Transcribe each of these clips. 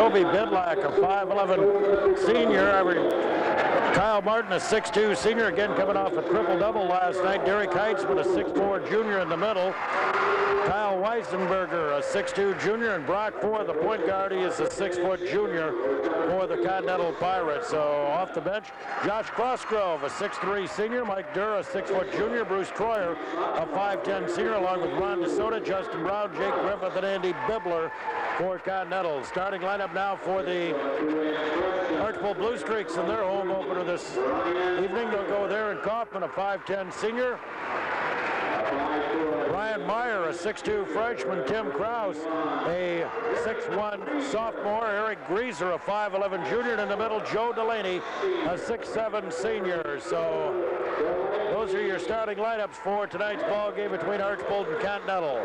Toby Bidlack, a 5'11 senior. Kyle Martin, a 6'2 senior, again coming off a triple-double last night. Derek Heitzman, a 6'4 junior in the middle. Kyle Weisenberger, a 6'2 junior, and Brock Ford, the point guard, he is a 6-foot junior for the Continental Pirates. So off the bench, Josh Crossgrove, a 6'3 senior, Mike Durr, a 6-foot junior, Bruce Troyer, a 5'10 senior, along with Ron DeSoto, Justin Brown, Jake Griffith, and Andy Bibler for Continental. Starting lineup now for the Archbold Bluestreaks in their home opener this evening. They'll go there in Kaufman, a 5'10 senior. Ryan Meyer, a 6'2 freshman. Tim Krause, a 6'1 sophomore. Eric Grieser, a 5'11 junior. And in the middle, Joe Delaney, a 6'7 senior. So those are your starting lineups for tonight's ball game between Archbold and Continental.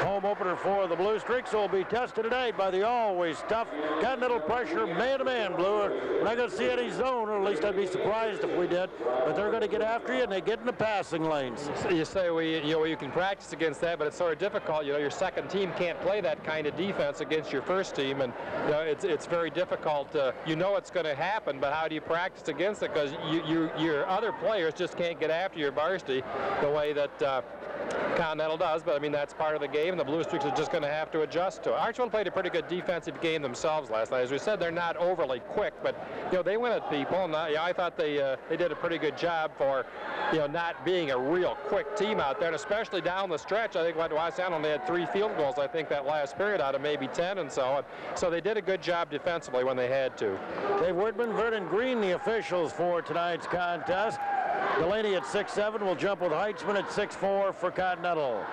Home opener for the Bluestreaks will be tested tonight by the always tough Continental pressure man-to-man, Blue. We're not going to see any zone, or at least I'd be surprised if we did. But they're going to get after you, and they get in the passing lanes. You say you can practice against that, but it's sort of difficult. Your second team can't play that kind of defense against your first team, and it's very difficult. It's going to happen, but how do you practice against it? Because your other players just can't get after your varsity the way that Continental does. But I mean, that's part of the game. The Bluestreaks are just going to have to adjust to it. Archbold played a pretty good defensive game themselves last night. As we said, they're not overly quick, but they win at people. And I thought they did a pretty good job for not being a real quick team out there, and especially down the stretch. I think Washington only had 3 field goals, I think, that last period out of maybe 10 and so on. So they did a good job defensively when they had to. Dave Woodman, Vernon Green, the officials for tonight's contest. Delaney at 6'7" will jump with Heitzman at 6'4" for Continental.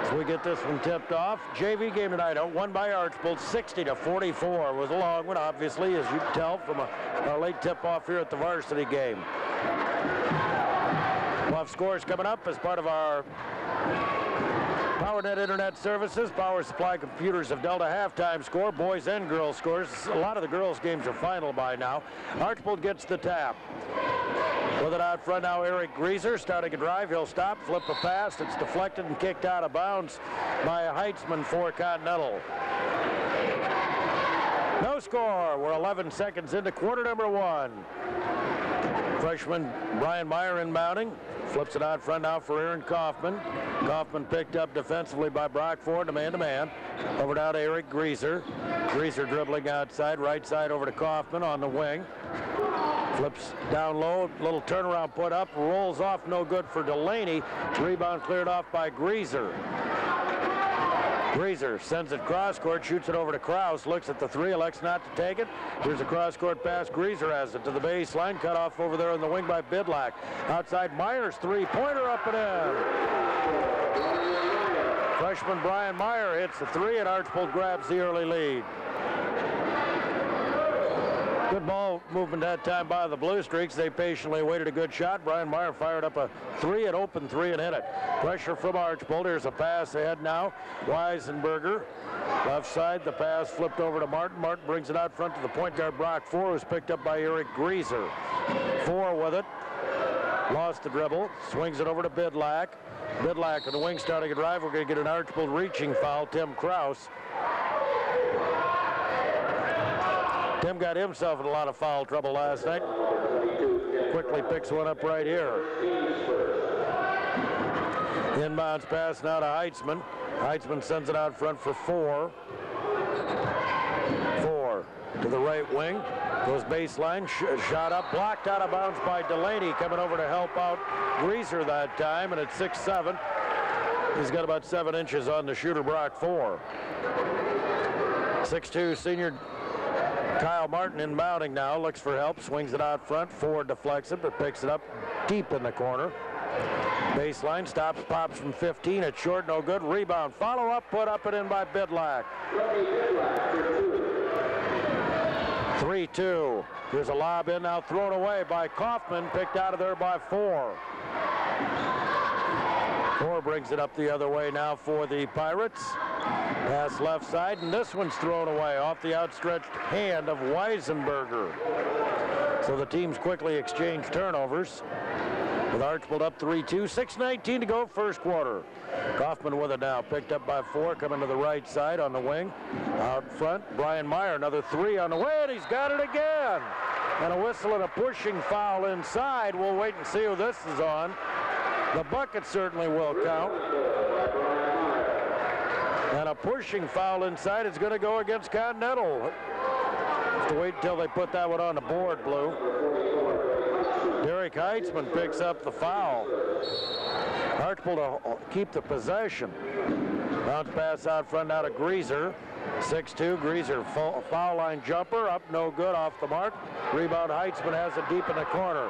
As we get this one tipped off, JV game tonight, won by Archbold 60-44. Was a long one, obviously, as you can tell from our late tip-off here at the varsity game. We'll have scores coming up as part of our PowerNet Internet Services. Power Supply Computers of Delta halftime score, boys and girls scores. A lot of the girls' games are final by now. Archbold gets the tap. With it out front now, Eric Grieser starting a drive. He'll stop, flip a pass. It's deflected and kicked out of bounds by Heitzman for Continental. No score. We're 11 seconds into quarter number 1. Freshman Brian Meyer inbounding. Flips it out front now for Aaron Kaufman. Kaufman picked up defensively by Brock Ford, man-to-man. Over now to Eric Grieser. Grieser dribbling outside, right side over to Kaufman on the wing. Flips down low, little turnaround put up, rolls off, no good for Delaney. Rebound cleared off by Grieser. Grieser sends it cross-court, shoots it over to Krause, looks at the 3, elects not to take it. Here's a cross-court pass. Grieser has it to the baseline, cut off over there on the wing by Bidlack. Outside Myers, 3-pointer up and in. Freshman Brian Meyer hits the 3, and Archbold grabs the early lead. Good ball movement that time by the Bluestreaks. They patiently waited a good shot. Brian Meyer fired up a 3, an open 3, and hit it. Pressure from Archbold. Here's a pass ahead now. Weisenberger. Left side, the pass flipped over to Martin. Martin brings it out front to the point guard, Brock Ford, who's picked up by Eric Grieser. Ford with it. Lost the dribble. Swings it over to Bidlack. Bidlack on the wing starting a drive. We're going to get an Archbold reaching foul. Tim Krause. Tim got himself in a lot of foul trouble last night. Quickly picks one up right here. Inbounds pass now to Heitzman. Heitzman sends it out front for 4. 4 to the right wing. Goes baseline, shot up, blocked out of bounds by Delaney, coming over to help out Grieser that time, and at 6'7", he's got about 7 inches on the shooter, Brock Ford. 6'2" senior Kyle Martin inbounding now, looks for help, swings it out front. Ford deflects it, but picks it up deep in the corner. Baseline, stops, pops from 15. It's short, no good. Rebound, follow up, put up and in by Bidlack. 3-2. Here's a lob in now, thrown away by Kaufman, picked out of there by Ford. Ford brings it up the other way now for the Pirates. Pass left side, and this one's thrown away off the outstretched hand of Weisenberger. So the teams quickly exchange turnovers. with Archbold up 3-2. 6:19 to go, first quarter. Kaufman with it now, picked up by 4, coming to the right side on the wing. Out front, Brian Meyer, another 3 on the way, and he's got it again. And a whistle and a pushing foul inside. We'll wait and see who this is on. The bucket certainly will count. And a pushing foul inside is going to go against Continental. Have to wait until they put that one on the board, Blue. Derek Heitzman picks up the foul. Archbold to keep the possession. Bounce pass out front out of Greaser. 6-2, Greaser foul line jumper, up no good, off the mark. Rebound, Heitzman has it deep in the corner.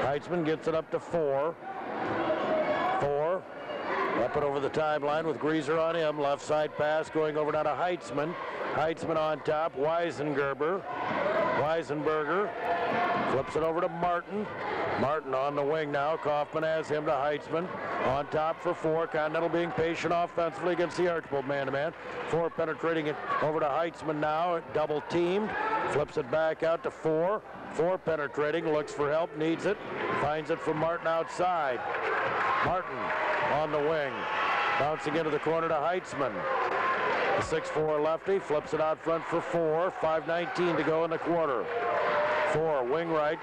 Heitzman gets it up to 4. 4. Up and over the timeline with Greaser on him. Left side pass going over now to Heitzman. Heitzman on top, Weisenberger flips it over to Martin. Martin on the wing now. Kaufman has him to Heitzman. On top for 4. Continental being patient offensively against the Archbold man-to-man. 4 penetrating it over to Heitzman now. Double teamed. Flips it back out to 4. 4 penetrating. Looks for help. Needs it. Finds it from Martin outside. Martin on the wing. Bouncing into the corner to Heitzman. The 6'4 lefty flips it out front for 4. 5:19 to go in the quarter. 4 wing right.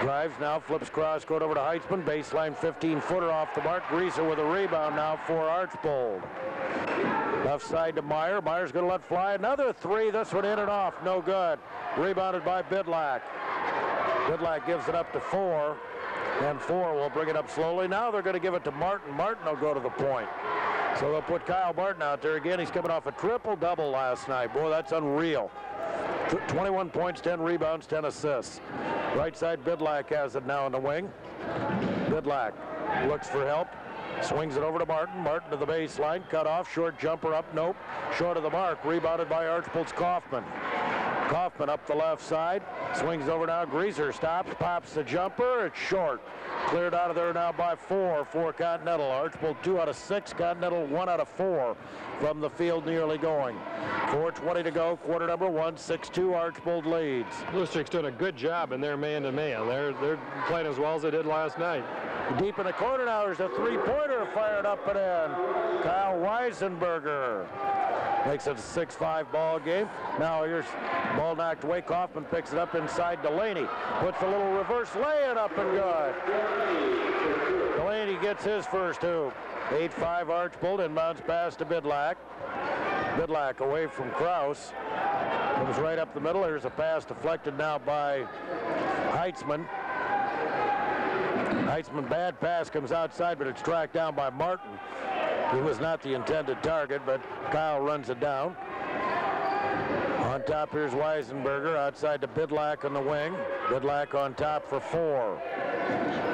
Drives now, flips cross court over to Heitzman. Baseline 15-footer off the mark. Greaser with a rebound now for Archbold. Left side to Meyer. Meyer's going to let fly another 3. This one in and off. No good. Rebounded by Bidlack. Bidlack gives it up to 4. And 4 will bring it up slowly. Now they're going to give it to Martin. Martin will go to the point. So they'll put Kyle Martin out there again. He's coming off a triple-double last night. Boy, that's unreal. 21 points, 10 rebounds, 10 assists. Right side, Bidlack has it now in the wing. Bidlack looks for help. Swings it over to Martin. Martin to the baseline. Cut off. Short jumper up. Nope. Short of the mark. Rebounded by Archbold's Kaufman. Kaufman up the left side. Swings over now. Greaser stops. Pops the jumper. It's short. Cleared out of there now by 4 for Continental. Archbold 2 out of 6. Continental 1 out of 4 from the field nearly going. 4:20 to go. Quarter number 1. 6-2. Archbold leads. Bluestreaks doing a good job in their man-to-man. They're playing as well as they did last night. Deep in the corner now, there's a 3-pointer fired up and in. Kyle Weisenberger makes it a 6-5 ball game. Now here's ball knocked away. Kaufman picks it up inside Delaney. Puts a little reverse lay-in up and good. Delaney gets his first hoop. 8-5 Archbold, inbounds pass to Bidlack. Bidlack away from Kraus. Comes right up the middle. Here's a pass deflected now by Heitzman. Heitzman, bad pass, comes outside, but it's tracked down by Martin. He was not the intended target, but Kyle runs it down. On top, here's Weisenberger, outside to Bidlack on the wing. Bidlack on top for 4.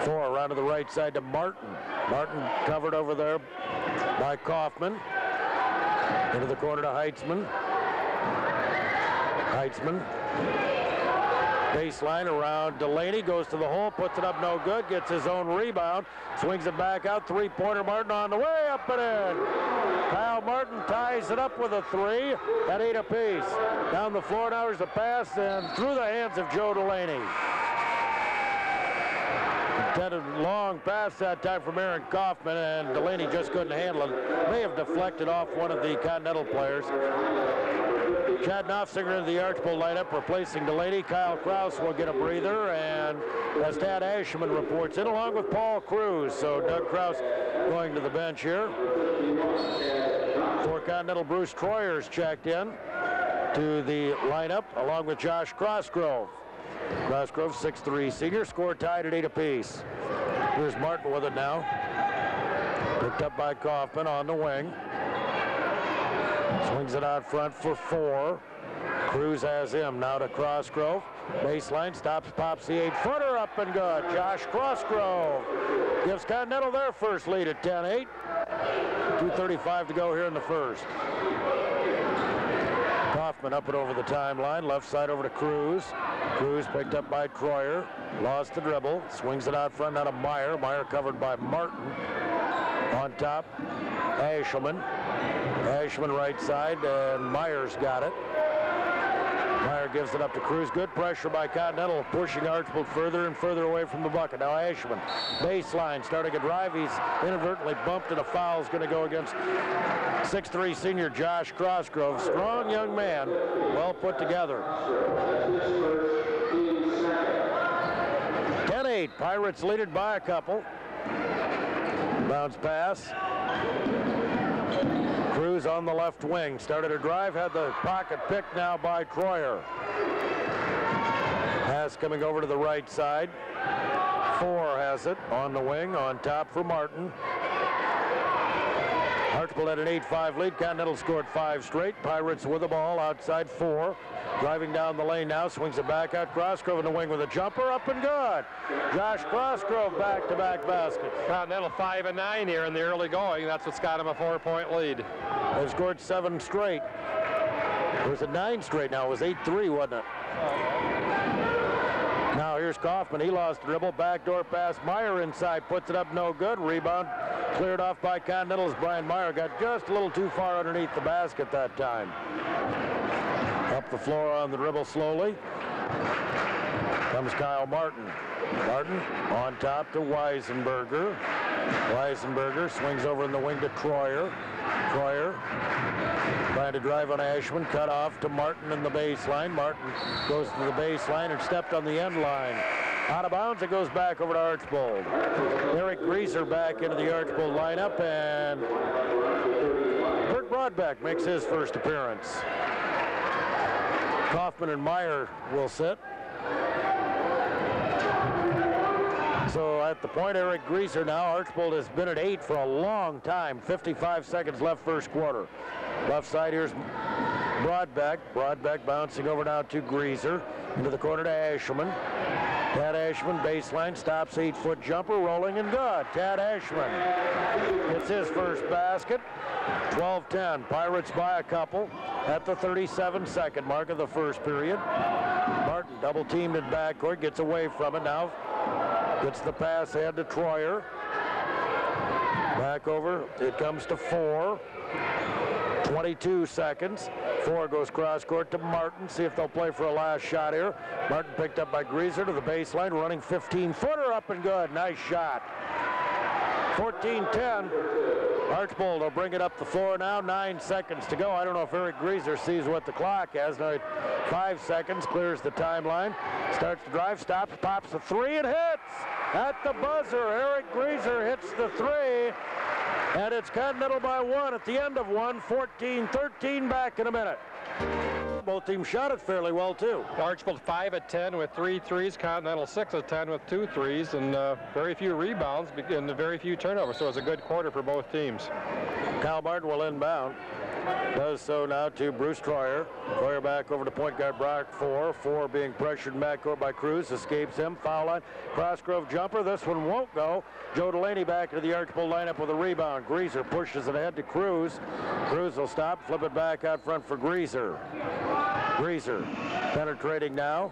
4 around to the right side to Martin. Martin covered over there by Kaufman. Into the corner to Heitzman. Heitzman. Baseline around Delaney, goes to the hole, puts it up no good, gets his own rebound, swings it back out, 3-pointer Martin on the way, up and in. Kyle Martin ties it up with a 3 at 8 apiece. Down the floor now, there's a pass and through the hands of Joe Delaney. Intended long pass that time from Aaron Kaufman, and Delaney just couldn't handle it. May have deflected off one of the Continental players. Chad Knopfinger in the Archbold lineup replacing Delaney. Kyle Kraus will get a breather, and as Tad Ashman reports in, along with Paul Cruz. So Doug Kraus going to the bench here. For Continental, Bruce Troyer's checked in to the lineup, along with Josh Crossgrove. Crossgrove, 6'3" senior, score tied at 8 apiece. Here's Martin with it now. Picked up by Kaufman on the wing. Swings it out front for 4. Cruz has him now to Crossgrove. Baseline, stops, pops the 8-footer up and good. Josh Crossgrove gives Continental their first lead at 10-8. 2:35 to go here in the first. Kaufman up and over the timeline, left side over to Cruz. Cruz picked up by Troyer, lost the dribble, swings it out front now to Meyer. Meyer covered by Martin. On top, Ashelman. Ashman right side, and Myers got it. Meyer gives it up to Cruz. Good pressure by Continental, pushing Archbold further and further away from the bucket. Now Ashman, baseline, starting a drive. He's inadvertently bumped, and a foul is going to go against 6'3" senior Josh Crossgrove. Strong young man, well put together. 10-8, Pirates lead it by a couple. Bounce pass. Cruz on the left wing, started a drive, had the pocket picked now by Troyer. Pass coming over to the right side. Four has it on the wing, on top for Martin. Archbold had an 8-5 lead. Continental scored 5 straight. Pirates with the ball outside 4. Driving down the lane now, swings it back out. Crossgrove in the wing with a jumper, up and good. Josh Crossgrove back-to-back baskets. Continental 5-9 here in the early going. That's what's got him a 4-point lead. They've scored 7 straight. It was 9 straight now. It was 8-3, wasn't it? Now here's Kaufman. He lost the dribble. Backdoor pass. Meyer inside. Puts it up. No good. Rebound cleared off by Continental's Brian Meyer. Got just a little too far underneath the basket that time. Up the floor on the dribble slowly. Comes Kyle Martin. Martin on top to Weisenberger. Weisenberger swings over in the wing to Troyer. Troyer trying to drive on Ashman. Cut off to Martin in the baseline. Martin goes to the baseline and stepped on the end line. Out of bounds, it goes back over to Archbold. Eric Greaser back into the Archbold lineup, and Kurt Broadbeck makes his first appearance. Kaufman and Meyer will sit. So at the point, Eric Greaser now. Archbold has been at 8 for a long time. 55 seconds left first quarter. Left side, here's Broadbeck. Broadbeck bouncing over now to Greaser. Into the corner to Ashman. Tad Ashman, baseline, stops, 8-foot jumper, rolling and good. Tad Ashman gets his first basket. 12-10, Pirates by a couple at the 37-second mark of the first period. Martin double teamed in backcourt, gets away from it now. Gets the pass ahead to Troyer. Back over, it comes to 4. 22 seconds. 4 goes cross court to Martin. See if they'll play for a last shot here. Martin picked up by Greaser to the baseline, running 15-footer up and good. Nice shot. 14-10. Archbold will bring it up the floor now. 9 seconds to go. I don't know if Eric Greaser sees what the clock has. Now 5 seconds, clears the timeline. Starts to drive, stops, pops a 3 and hits. At the buzzer, Eric Greaser hits the 3. And it's Continental by 1 at the end of 1. 14-13 back in a minute. Both teams shot it fairly well, too. Archbold 5 of 10 with 3 threes. Continental 6 of 10 with 2 threes. And very few rebounds and very few turnovers. So it was a good quarter for both teams. Kyle Martin will inbound. Does so now to Bruce Troyer. Troyer back over to point guard Brock 4. 4 being pressured in backcourt by Cruz. Escapes him. Foul line. Crossgrove jumper. This one won't go. Joe Delaney back into the Archbold lineup with a rebound. Greaser pushes it ahead to Cruz. Cruz will stop. Flip it back out front for Greaser. Greaser penetrating now.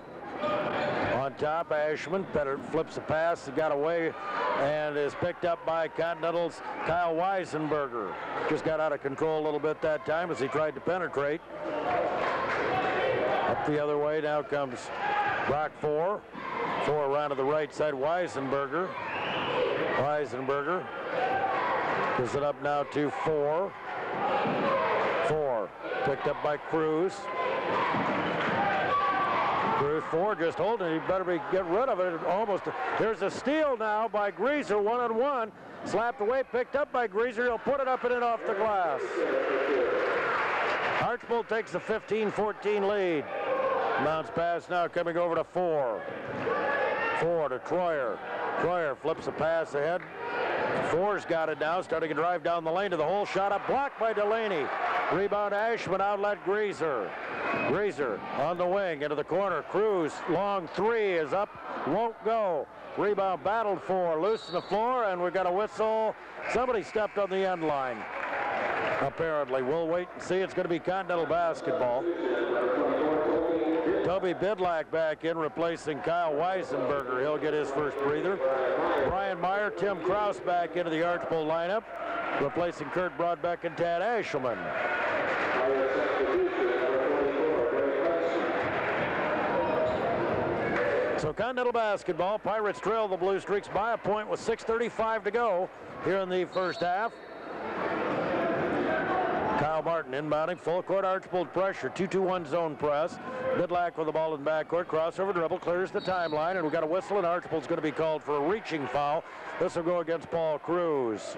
On top, Ashman flips a pass. He got away and is picked up by Continental's Kyle Weisenberger. Just got out of control a little bit that time as he tried to penetrate. Up the other way now comes Brock 4. 4 around to the right side, Weisenberger. Weisenberger gives it up now to 4. 4 picked up by Cruz. Cruz 4 just holding. He better get rid of it. Almost. There's a steal now by Greaser, 1-on-1. Slapped away, picked up by Greaser. He'll put it up and in off the glass. Archbold takes the 15-14 lead. Bounce pass now coming over to 4. 4 to Troyer. Troyer flips a pass ahead. 4's got it now, starting to drive down the lane to the hole. Shot up, blocked by Delaney. Rebound Ashman, outlet Greaser. Greaser on the wing into the corner. Cruz, long 3 is up, won't go. Rebound battled for, loose on the floor, and we've got a whistle. Somebody stepped on the end line, apparently. We'll wait and see. It's going to be Continental basketball. Toby Bidlack back in, replacing Kyle Weisenberger. He'll get his first breather. Brian Meyer, Tim Krause back into the Archbold lineup, replacing Kurt Broadbeck and Tad Ashelman. So Continental basketball, Pirates trail the Bluestreaks by a point with 6:35 to go here in the first half. Kyle Martin inbounding, full court Archbold pressure, 2-2-1 zone press. Bidlack with the ball in backcourt, crossover dribble, clears the timeline, and we've got a whistle, and Archbold's going to be called for a reaching foul. This will go against Paul Cruz.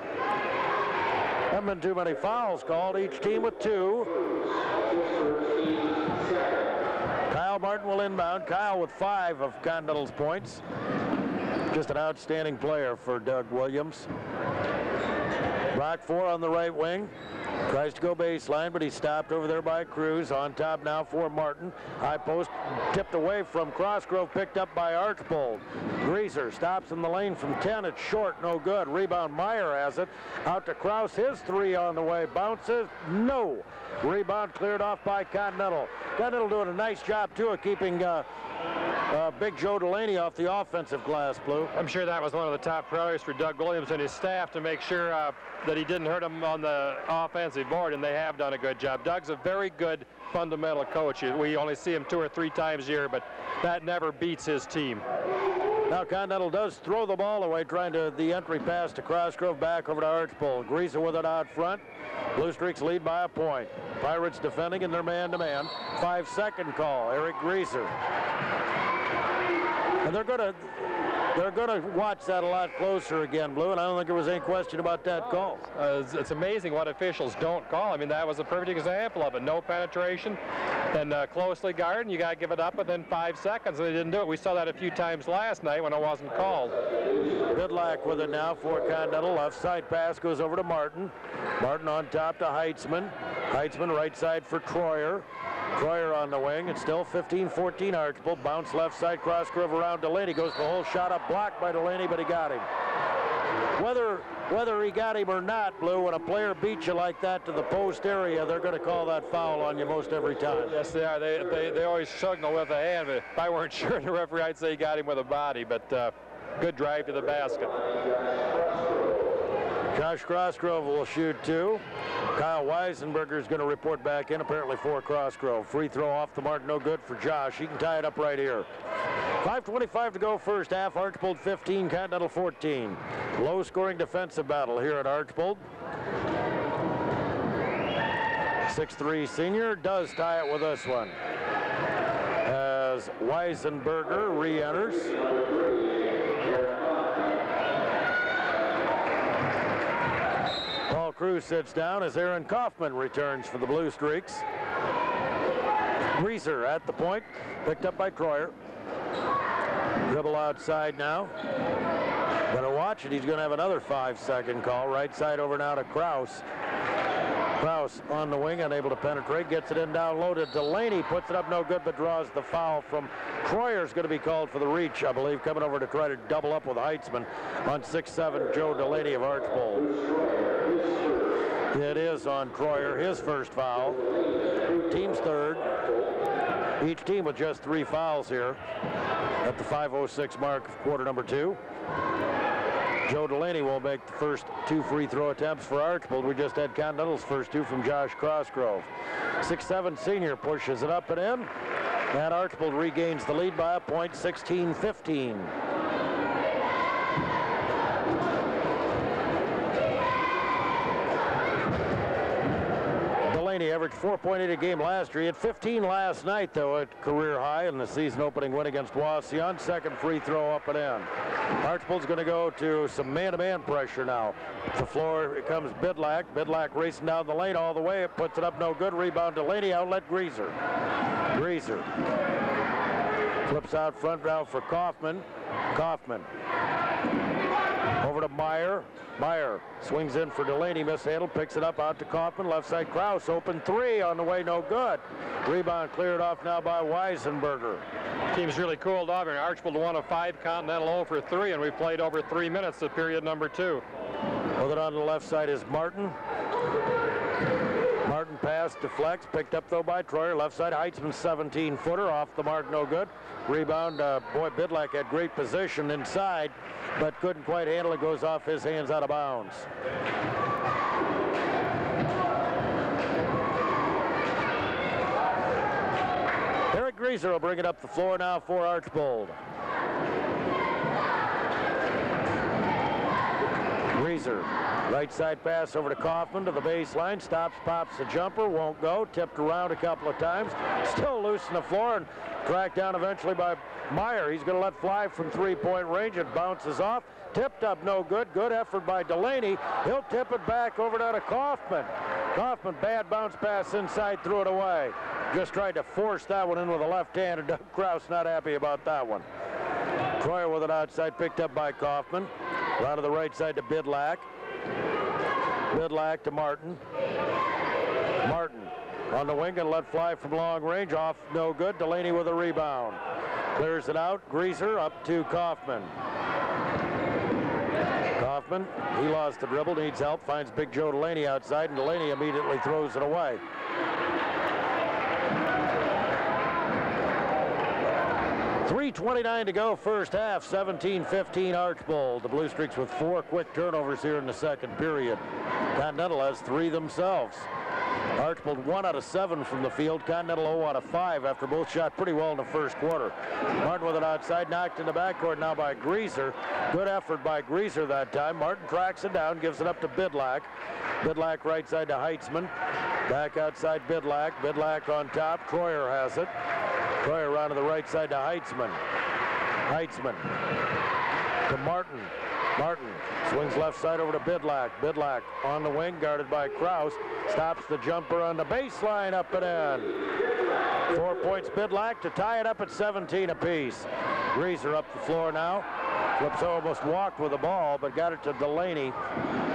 Haven't been too many fouls called, each team with 2. Kyle Martin will inbound. Kyle with 5 of Continental's points. Just an outstanding player for Doug Williams. Rock 4 on the right wing. Tries to go baseline, but he's stopped over there by Cruz. On top now for Martin. High post tipped away from Crossgrove, picked up by Archbold. Greaser stops in the lane from 10. It's short, no good. Rebound, Meyer has it. Out to Kraus, his 3 on the way. Bounces, no. Rebound cleared off by Continental. Continental doing a nice job, too, of keeping Big Joe Delaney off the offensive glass, Blue. I'm sure that was one of the top priorities for Doug Williams and his staff to make sure that he didn't hurt him on the offensive board, and they have done a good job. Doug's a very good fundamental coach. We only see him 2 or 3 times a year, but that never beats his team. Now Continental does throw the ball away, trying to the entry pass to Crossgrove, back over to Archbold. Greaser with it out front. Bluestreaks lead by a point. Pirates defending in their man-to-man. 5-second call, Eric Greaser. And they're going to watch that a lot closer again, Blue, and I don't think there was any question about that call. It's amazing what officials don't call. I mean, that was a perfect example of it. No penetration and closely guarded, and you got to give it up within 5 seconds, and they didn't do it. We saw that a few times last night when it wasn't called. Bidlack with it now for Continental. Left side pass goes over to Martin. Martin on top to Heitzman. Heitzman right side for Troyer. Troyer on the wing. It's still 15-14 Archbold. Bounce left side, Crossgrove around Delaney. Goes the whole shot up, blocked by Delaney, but he got him. Whether he got him or not, Blue, when a player beats you like that to the post area, they're going to call that foul on you most every time. Yes, they are. They always signal with a hand, but if I weren't sure, the referee, I'd say he got him with a body, but good drive to the basket. Josh Crossgrove will shoot 2. Kyle Weisenberger is going to report back in, apparently for Crossgrove. Free throw off the mark, no good for Josh. He can tie it up right here. 5:25 to go first half. Archbold 15, Continental 14. Low-scoring defensive battle here at Archbold. 6'3" senior does tie it with this one. As Weisenberger re-enters. Paul Cruz sits down as Aaron Kaufman returns for the Bluestreaks. Greaser at the point, picked up by Troyer. Dribble outside now. Better watch it. He's going to have another 5-second call. Right side over now to Kraus. Kraus on the wing, unable to penetrate. Gets it in down low to Delaney. Puts it up no good, but draws the foul from Troyer's going to be called for the reach, I believe, coming over to try to double up with Heitzman on 6'7", Joe Delaney of Archbold. It is on Troyer, his first foul. Team's third. Each team with just 3 fouls here at the 5:06 mark of quarter number 2. Joe Delaney will make the first 2 free throw attempts for Archbold. We just had Continental's first 2 from Josh Crossgrove. 6'7" senior pushes it up and in. And Archbold regains the lead by a point, 16-15. Delaney averaged 4.8 a game last year. He had 15 last night, though, at career high in the season opening win against Wauseon. Second free throw up and in. Archbold's going to go to some man-to-man pressure now. The floor, it comes Bidlack. Bidlack racing down the lane all the way. It puts it up no good. Rebound Delaney, outlet Greaser. Greaser flips out front now for Kaufman. Kaufman over to Meyer. Meyer swings in for Delaney, mishandled, picks it up out to Kaufman. Left side Kraus, open 3 on the way, no good. Rebound cleared off now by Weisenberger. Team's really cooled off here. Archbold 1 of 5, Continental 0 for 3, and we played over 3 minutes of period number 2. With it on the left side is Martin. Martin pass deflects, picked up though by Troyer. Left side Heitzman, 17-footer, off the mark, no good. Rebound, boy, Bidlack had great position inside, but couldn't quite handle it. Goes off his hands, out of bounds. Eric Greaser will bring it up the floor now for Archbold. Greaser, right side pass over to Kaufman to the baseline, stops, pops the jumper, won't go, tipped around a couple of times, still loose on the floor and tracked down eventually by Meyer. He's going to let fly from three-point range. It bounces off, tipped up, no good. Good effort by Delaney. He'll tip it back over down to Kaufman. Kaufman, bad bounce pass inside, threw it away. Just tried to force that one in with a left hand, and Doug Kraus not happy about that one. Troyer with it outside, picked up by Kaufman. Around to the right side to Bidlack. Bidlack to Martin. Martin on the wing and let fly from long range, off, no good. Delaney with a rebound. Clears it out. Greaser up to Kaufman. Kaufman, he lost the dribble, needs help, finds Big Joe Delaney outside, and Delaney immediately throws it away. .3:29 to go first half, 17-15 Archbold. The Bluestreaks with 4 quick turnovers here in the second period. Continental has 3 themselves. Archbold 1 out of 7 from the field. Continental 0 out of 5 after both shot pretty well in the first quarter. Martin with it outside, knocked in the backcourt now by Greaser. Good effort by Greaser that time. Martin tracks it down, gives it up to Bidlack. Bidlack right side to Heitzman. Back outside Bidlack. Bidlack on top. Troyer has it. Troyer around to the right side to Heitzman. Heitzman to Martin. Martin swings left side over to Bidlack. Bidlack on the wing, guarded by Kraus. Stops the jumper on the baseline, up and in. 4 points Bidlack to tie it up at 17 apiece. Greaser up the floor now. Flips almost walked with the ball, but got it to Delaney.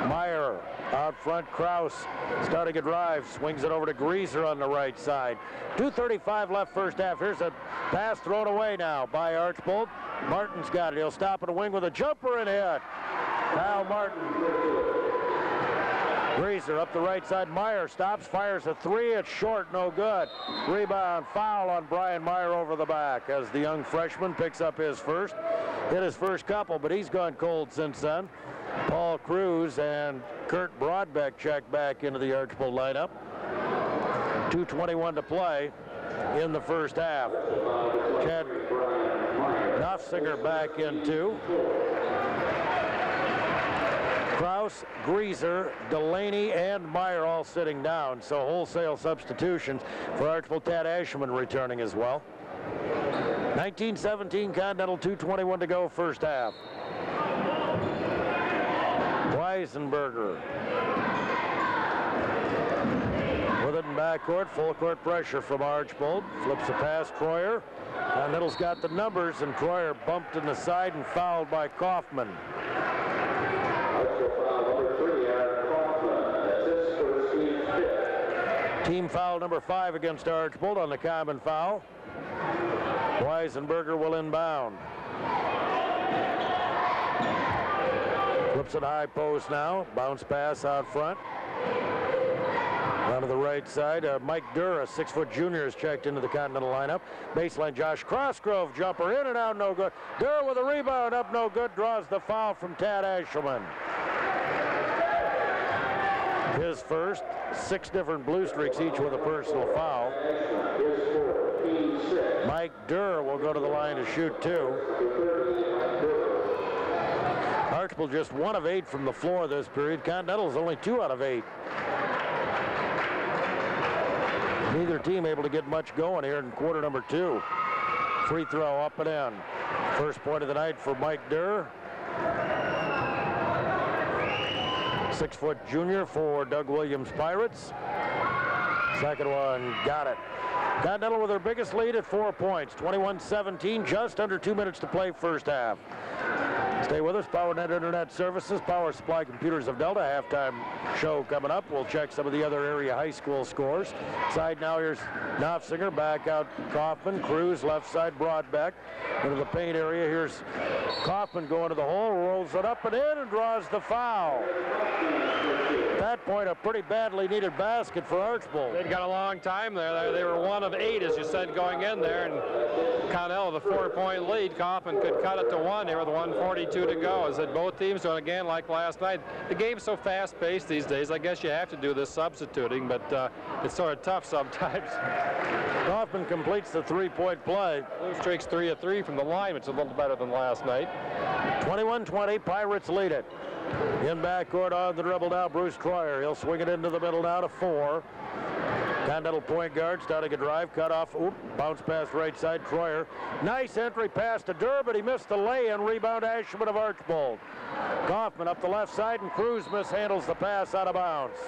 Meyer out front. Kraus starting a drive. Swings it over to Greaser on the right side. 2:35 left first half. Here's a pass thrown away now by Archbold. Martin's got it. He'll stop at a wing with a jumper and hit. Kyle Martin. Greaser up the right side. Meyer stops, fires a 3. It's short, no good. Rebound, foul on Brian Meyer over the back as the young freshman picks up his first. Hit his first couple, but he's gone cold since then. Paul Cruz and Kurt Broadbeck check back into the Archbold lineup. 2:21 to play in the first half. Chad Knopfsinger back in 2. Kraus, Greaser, Delaney, and Meyer all sitting down, so wholesale substitutions for Archbold. Tad Asherman returning as well. 19-17 Continental, 2:21 to go first half. Weisenberger with it in backcourt, full court pressure from Archbold. Flips a pass, Troyer. Continental's got the numbers, and Troyer bumped in the side and fouled by Kaufman. Team foul number 5 against Archbold on the common foul. Weisenberger will inbound. Flips it high post now. Bounce pass out front. Down to the right side. Mike Durr, a 6-foot junior, has checked into the Continental lineup. Baseline, Josh Crossgrove, jumper in and out, no good. Durr with a rebound, up no good, draws the foul from Tad Asherman. His first. 6 different Bluestreaks, each with a personal foul. Mike Durr will go to the line to shoot 2. Archbold just 1 of 8 from the floor this period. Continental is only 2 out of 8. Neither team able to get much going here in quarter number 2. Free throw up and in. First point of the night for Mike Durr. 6-foot junior for Doug Williams Pirates. Second one, got it. Continental with their biggest lead at 4 points, 21-17, just under 2 minutes to play first half. Stay with us. PowerNet Internet Services, Power Supply Computers of Delta. Halftime show coming up. We'll check some of the other area high school scores. Side now, here's Knopfsinger. Back out Kaufman. Cruz left side, Broadbeck. Into the paint area. Here's Kaufman going to the hole. Rolls it up and in and draws the foul. At that point, a pretty badly needed basket for Archbold. They'd got a long time there. They were 1 of 8, as you said, going in there. And Continental with a 4-point lead. Kaufman could cut it to 1 here with 1:42 to go. As that both teams doing again like last night. The game's so fast-paced these days. I guess you have to do this substituting, but it's sort of tough sometimes. Kaufman completes the 3-point play. Bluestreaks 3 of 3 from the line, which is a little better than last night. 21-20, Pirates lead it. In backcourt on the dribble now, Bruce Troyer. He'll swing it into the middle now to 4. Continental point guard starting a drive, cut off, bounce pass right side, Troyer. Nice entry pass to Durr, but he missed the lay-in. Rebound Ashman of Archbold. Kaufman up the left side, and Cruz mishandles the pass out of bounds.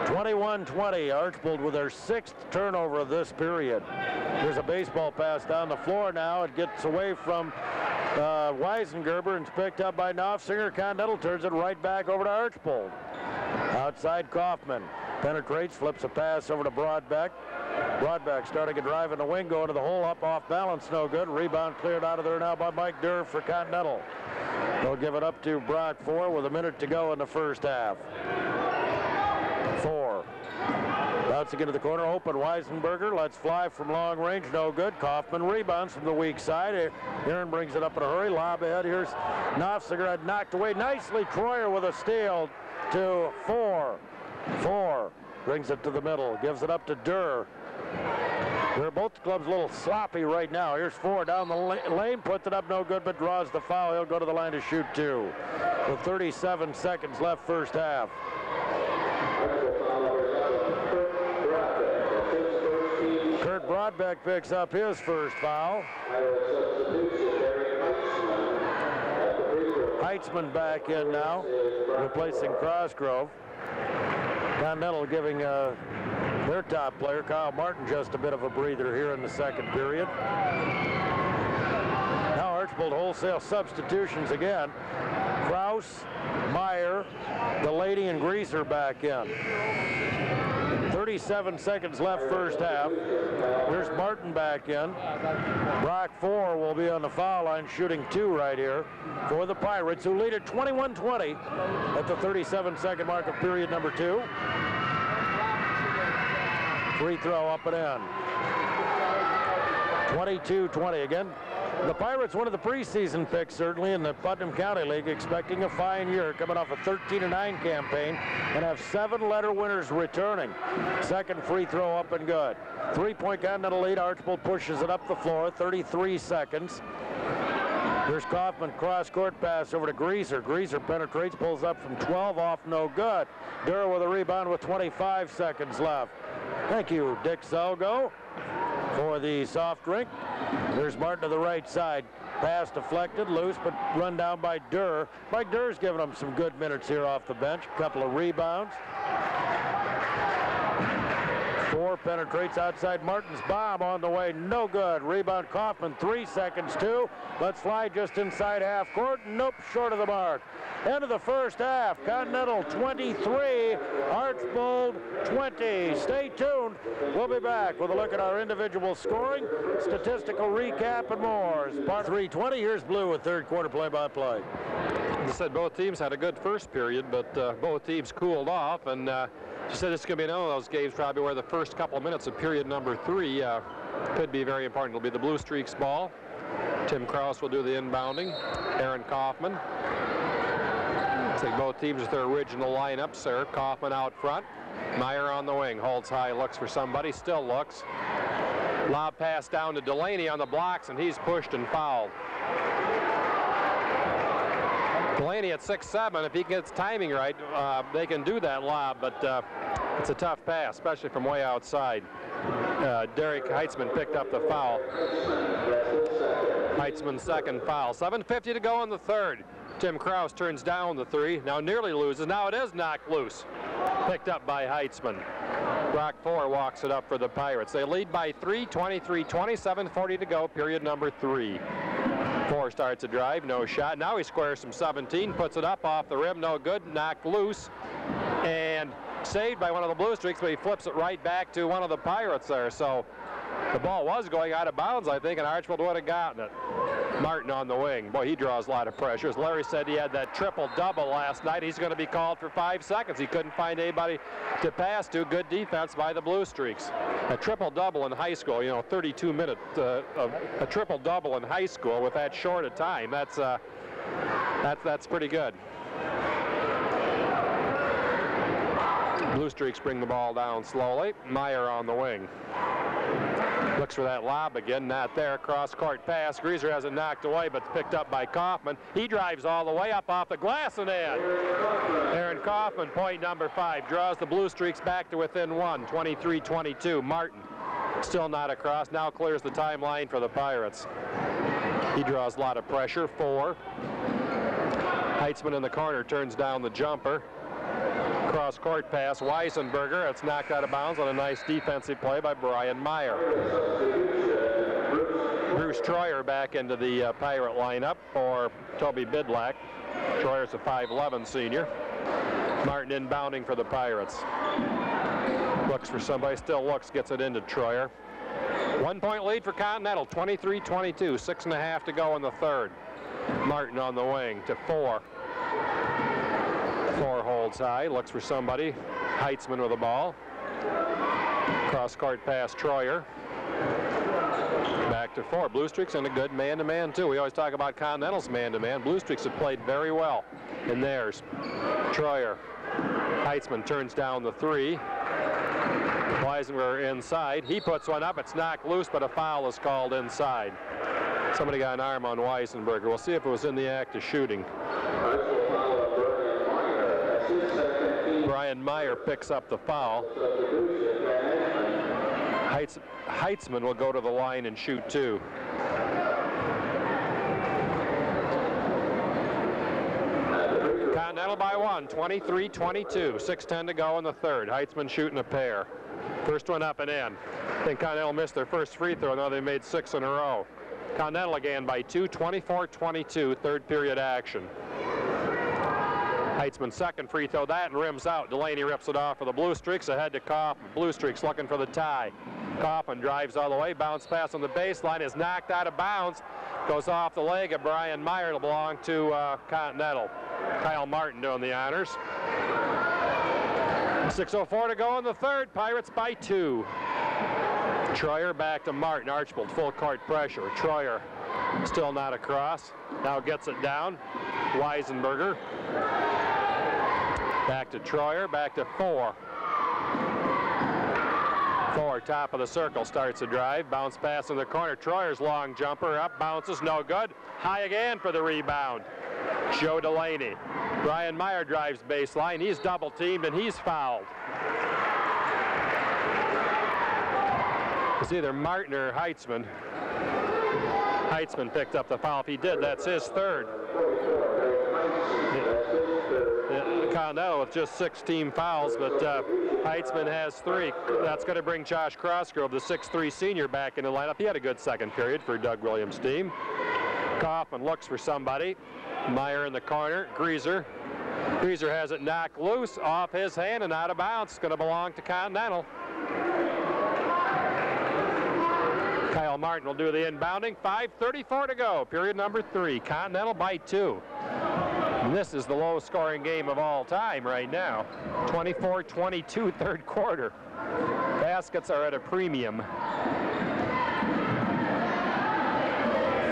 (21-20), Archbold with their 6th turnover of this period. There's a baseball pass down the floor now. It gets away from Weisengerber and it's picked up by Knopfsinger. Continental turns it right back over to Archbold. Outside Kaufman. Penetrates, flips a pass over to Broadbeck. Broadbeck starting a drive in the wing, going to the hole, up off balance, no good. Rebound cleared out of there now by Mike Durr for Continental. They'll give it up to Brock 4 with a minute to go in the first half. 4. Bouncing into the corner, open Weisenberger, lets fly from long range, no good. Kaufman rebounds from the weak side. Aaron brings it up in a hurry, lob ahead. Here's Knopfsinger, had knocked away nicely. Troyer with a steal to 4. 4 brings it to the middle, gives it up to Durr. They're both clubs a little sloppy right now. Here's 4 down the lane, puts it up, no good, but draws the foul. He'll go to the line to shoot 2. With 37 seconds left first half. Kurt Broadbeck picks up his first foul. Heitzman back in now, replacing Crossgrove. Continental giving their top player, Kyle Martin, just a bit of a breather here in the second period. Now Archbold wholesale substitutions again. Kraus, Meyer, Delaney, and Greaser back in. 37 seconds left first half. Here's Martin back in. Brock 4 will be on the foul line, shooting 2 right here for the Pirates, who lead at 21-20 at the 37-second mark of period number 2. Free throw up and in. 22-20 again. The Pirates, one of the preseason picks, certainly, in the Putnam County League, expecting a fine year, coming off a 13-9 campaign, and have 7 letter winners returning. Second free throw up and good. 3-point Continental lead. Archbold pushes it up the floor, 33 seconds. Here's Kaufman, cross-court pass over to Greaser. Greaser penetrates, pulls up from 12, off, no good. Durr with a rebound with 25 seconds left. Thank you, Dick Salgo, for the soft drink. There's Martin to the right side. Pass deflected, loose, but run down by Durr. Mike Durr's giving him some good minutes here off the bench. A couple of rebounds. 4 penetrates outside. Martin's bomb on the way, no good. Rebound Kaufman, 3 seconds, 2. Let's fly just inside half court. Nope, short of the mark. End of the first half. Continental 23, Archbold 20. Stay tuned. We'll be back with a look at our individual scoring, statistical recap, and more. Part 3:20. Here's Blue with third quarter play-by-play. As I said, both teams had a good first period, but both teams cooled off, and she said it's going to be another of those games probably where the first couple of minutes of period number 3 could be very important. It'll be the Bluestreaks ball. Tim Kraus will do the inbounding. Aaron Kaufman. I think both teams with their original lineups there. Kaufman out front. Meyer on the wing. Holds high, looks for somebody, still looks. Lob pass down to Delaney on the blocks, and he's pushed and fouled. Delaney at 6'7", if he gets timing right, they can do that lob, but it's a tough pass, especially from way outside. Derek Heitzman picked up the foul. Heitzman's second foul. 7:50 to go in the third. Tim Kraus turns down the 3, now nearly loses. Now it is knocked loose. Picked up by Heitzman. Brock 4 walks it up for the Pirates. They lead by 3, 23-20, 7:40 to go, period number 3. 4 starts a drive, no shot. Now he squares from 17, puts it up off the rim, no good, knocked loose, and saved by one of the Bluestreaks, but he flips it right back to one of the Pirates there. So the ball was going out of bounds, I think, and Archbold would have gotten it. Martin on the wing. Boy, he draws a lot of pressure. As Larry said, he had that triple-double last night. He's going to be called for 5 seconds. He couldn't find anybody to pass to. Good defense by the Bluestreaks. A triple-double in high school, 32-minute, a triple-double in high school with that short a time. That's pretty good. Bluestreaks bring the ball down slowly. Meyer on the wing. Looks for that lob again, not there. Cross-court pass. Greaser has it knocked away, but picked up by Kaufman. He drives all the way up off the glass and in. Aaron Kaufman, point number 5, draws the Bluestreaks back to within 1, 23-22. Martin still not across, now clears the timeline for the Pirates. He draws a lot of pressure. 4. Heitzman in the corner turns down the jumper. Cross-court pass, Weisenberger. It's knocked out of bounds on a nice defensive play by Brian Meyer. Bruce Troyer back into the Pirate lineup for Toby Bidlack. Troyer's a 5'11 senior. Martin inbounding for the Pirates. Looks for somebody, still looks, gets it into Troyer. 1-point lead for Continental, 23-22, 6.5 to go in the third. Martin on the wing to 4. 4 holds high, looks for somebody. Heitzman with the ball. Cross-court pass, Troyer. Back to 4. Bluestreaks in a good man-to-man, too. We always talk about Continental's man-to-man. Bluestreaks have played very well in theirs. Troyer. Heitzman turns down the 3. Weisenberger inside. He puts one up. It's knocked loose, but a foul is called inside. Somebody got an arm on Weisenberger. We'll see if it was in the act of shooting. Brian Meyer picks up the foul. Heitzman will go to the line and shoot 2. Continental by 1, 23-22, 6:10 to go in the third. Heitzman shooting a pair. First one up and in. I think Continental missed their first free throw. Now they made 6 in a row. Continental again by 2, 24-22, third period action. Heitzman's second free throw, that and rims out. Delaney rips it off for the Bluestreaks, ahead to Kaufman. Bluestreaks looking for the tie. Kaufman drives all the way, bounce pass on the baseline, is knocked out of bounds, goes off the leg of Brian Meyer. It'll belong to Continental. Kyle Martin doing the honors. 6:04 to go in the third, Pirates by 2. Troyer back to Martin. Archbold full court pressure. Troyer still not across, now gets it down. Weisenberger. Back to Troyer, back to 4. 4, top of the circle, starts a drive. Bounce pass in the corner. Troyer's long jumper up, bounces, no good. High again for the rebound. Joe Delaney. Brian Meyer drives baseline. He's double teamed and he's fouled. It's either Martin or Heitzman. Heitzman picked up the foul. If he did, that's his third. Continental with just 6 team fouls, but Heitzman has 3. That's going to bring Josh Crossgrove, the 6'3 senior, back in the lineup. He had a good second period for Doug Williams' team. Kaufman looks for somebody. Meyer in the corner. Greaser. Greaser has it knocked loose off his hand and out of bounds. It's going to belong to Continental. Kyle Martin will do the inbounding. 5:34 to go. Period number 3. Continental by 2. And this is the lowest scoring game of all time right now. 24-22 third quarter. Baskets are at a premium.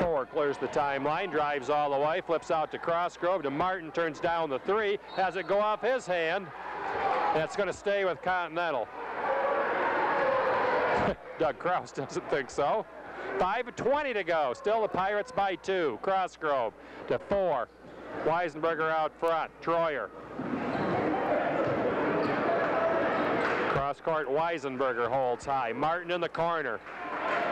4 clears the timeline, drives all the way, flips out to Crossgrove, to Martin, turns down the 3, has it go off his hand, and it's going to stay with Continental. Doug Kraus doesn't think so. 5:20 to go. Still the Pirates by 2. Crossgrove to 4. Weisenberger out front. Troyer. Cross-court, Weisenberger holds high. Martin in the corner.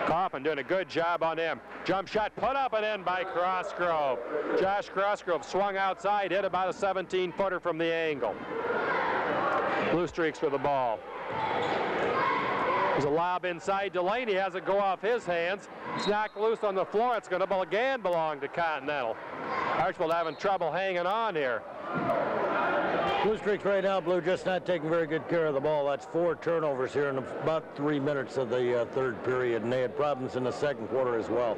Kaufman doing a good job on him. Jump shot put up and in by Crossgrove. Josh Crossgrove swung outside, hit about a 17-footer from the angle. Bluestreaks with the ball. There's a lob inside. Delaney has it go off his hands. It's knocked loose on the floor. It's going to again belong to Continental. Archbold having trouble hanging on here. Bluestreaks right now, Blue, just not taking very good care of the ball. That's 4 turnovers here in about 3 minutes of the third period, and they had problems in the second quarter as well.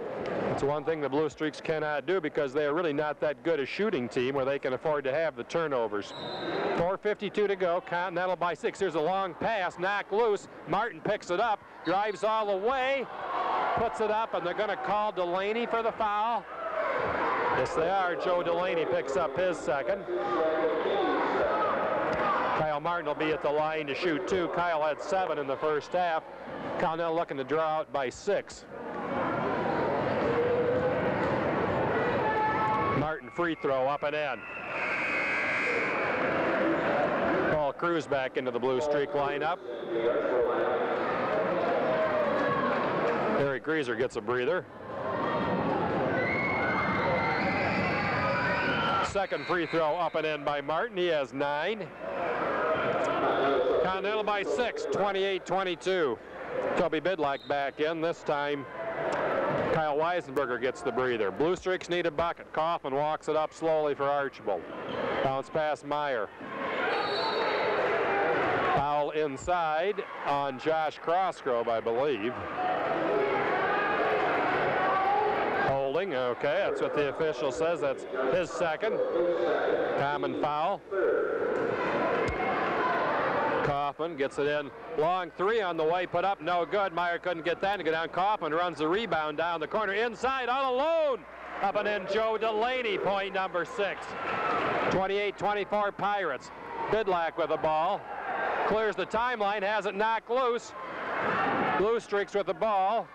It's one thing the Bluestreaks cannot do because they are really not that good a shooting team where they can afford to have the turnovers. 4:52 to go. Continental by 6. Here's a long pass, knocked loose. Martin picks it up, drives all the way, puts it up, and they're going to call Delaney for the foul. Yes, they are. Joe Delaney picks up his second. Kyle Martin will be at the line to shoot 2. Kyle had 7 in the first half. Continental looking to draw out by 6. Martin free throw up and in. Paul Cruz back into the Blue Streak lineup. Eric Grieser gets a breather. Second free throw up and in by Martin. He has 9. Continental by 6, 28-22. Toby Bidlack back in. This time Kyle Weisenberger gets the breather. Blue Streaks need a bucket. Kaufman walks it up slowly for Archbold. Bounce pass Meyer. Foul inside on Josh Crossgrove, I believe. Holding, okay, that's what the official says. That's his second. Common foul. Kaufman gets it in. Long 3 on the way, put up, no good. Meyer couldn't get that to go down. Kaufman runs the rebound down the corner, inside, all alone. Up and in Joe Delaney, point number 6. 28-24 Pirates. Bidlack with the ball. Clears the timeline, has it knocked loose. Blue Streaks with the ball.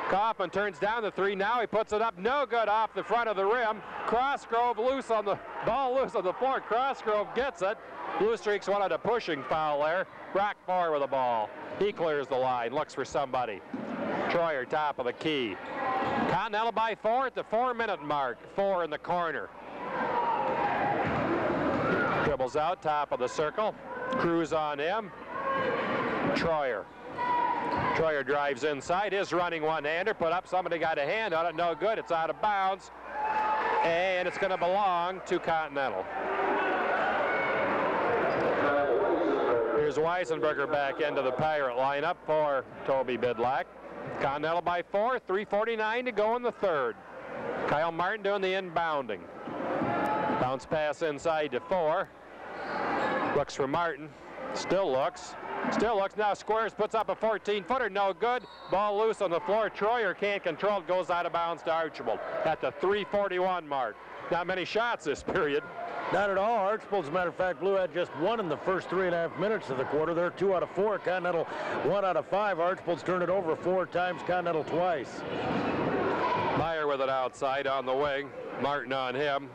Kaufman turns down the 3. Now he puts it up, no good, off the front of the rim. Crossgrove loose on the ball, loose on the floor. Crossgrove gets it. Blue Streaks wanted a pushing foul there. Brock Moore with the ball. He clears the line, looks for somebody. Troyer top of the key. Continental by 4 at the 4-minute mark. 4 in the corner. Dribbles out, top of the circle. Cruz on him. Troyer. Troyer drives inside, his running one-hander, put up, somebody got a hand on it, no good, it's out of bounds, and it's going to belong to Continental. Here's Weisenberger back into the Pirate lineup for Toby Bidlack. Continental by 4, 3:49 to go in the third. Kyle Martin doing the inbounding. Bounce pass inside to 4. Looks for Martin, still looks. Still looks, now squares, puts up a 14-footer, no good. Ball loose on the floor. Troyer can't control it, goes out of bounds to Archbold at the 3:41 mark. Not many shots this period. Not at all. Archbold, as a matter of fact, Blue had just 1 in the first 3.5 minutes of the quarter. They're 2 out of 4. Continental 1 out of 5. Archbold's turned it over 4 times, Continental twice. Meyer with it outside on the wing. Martin on him.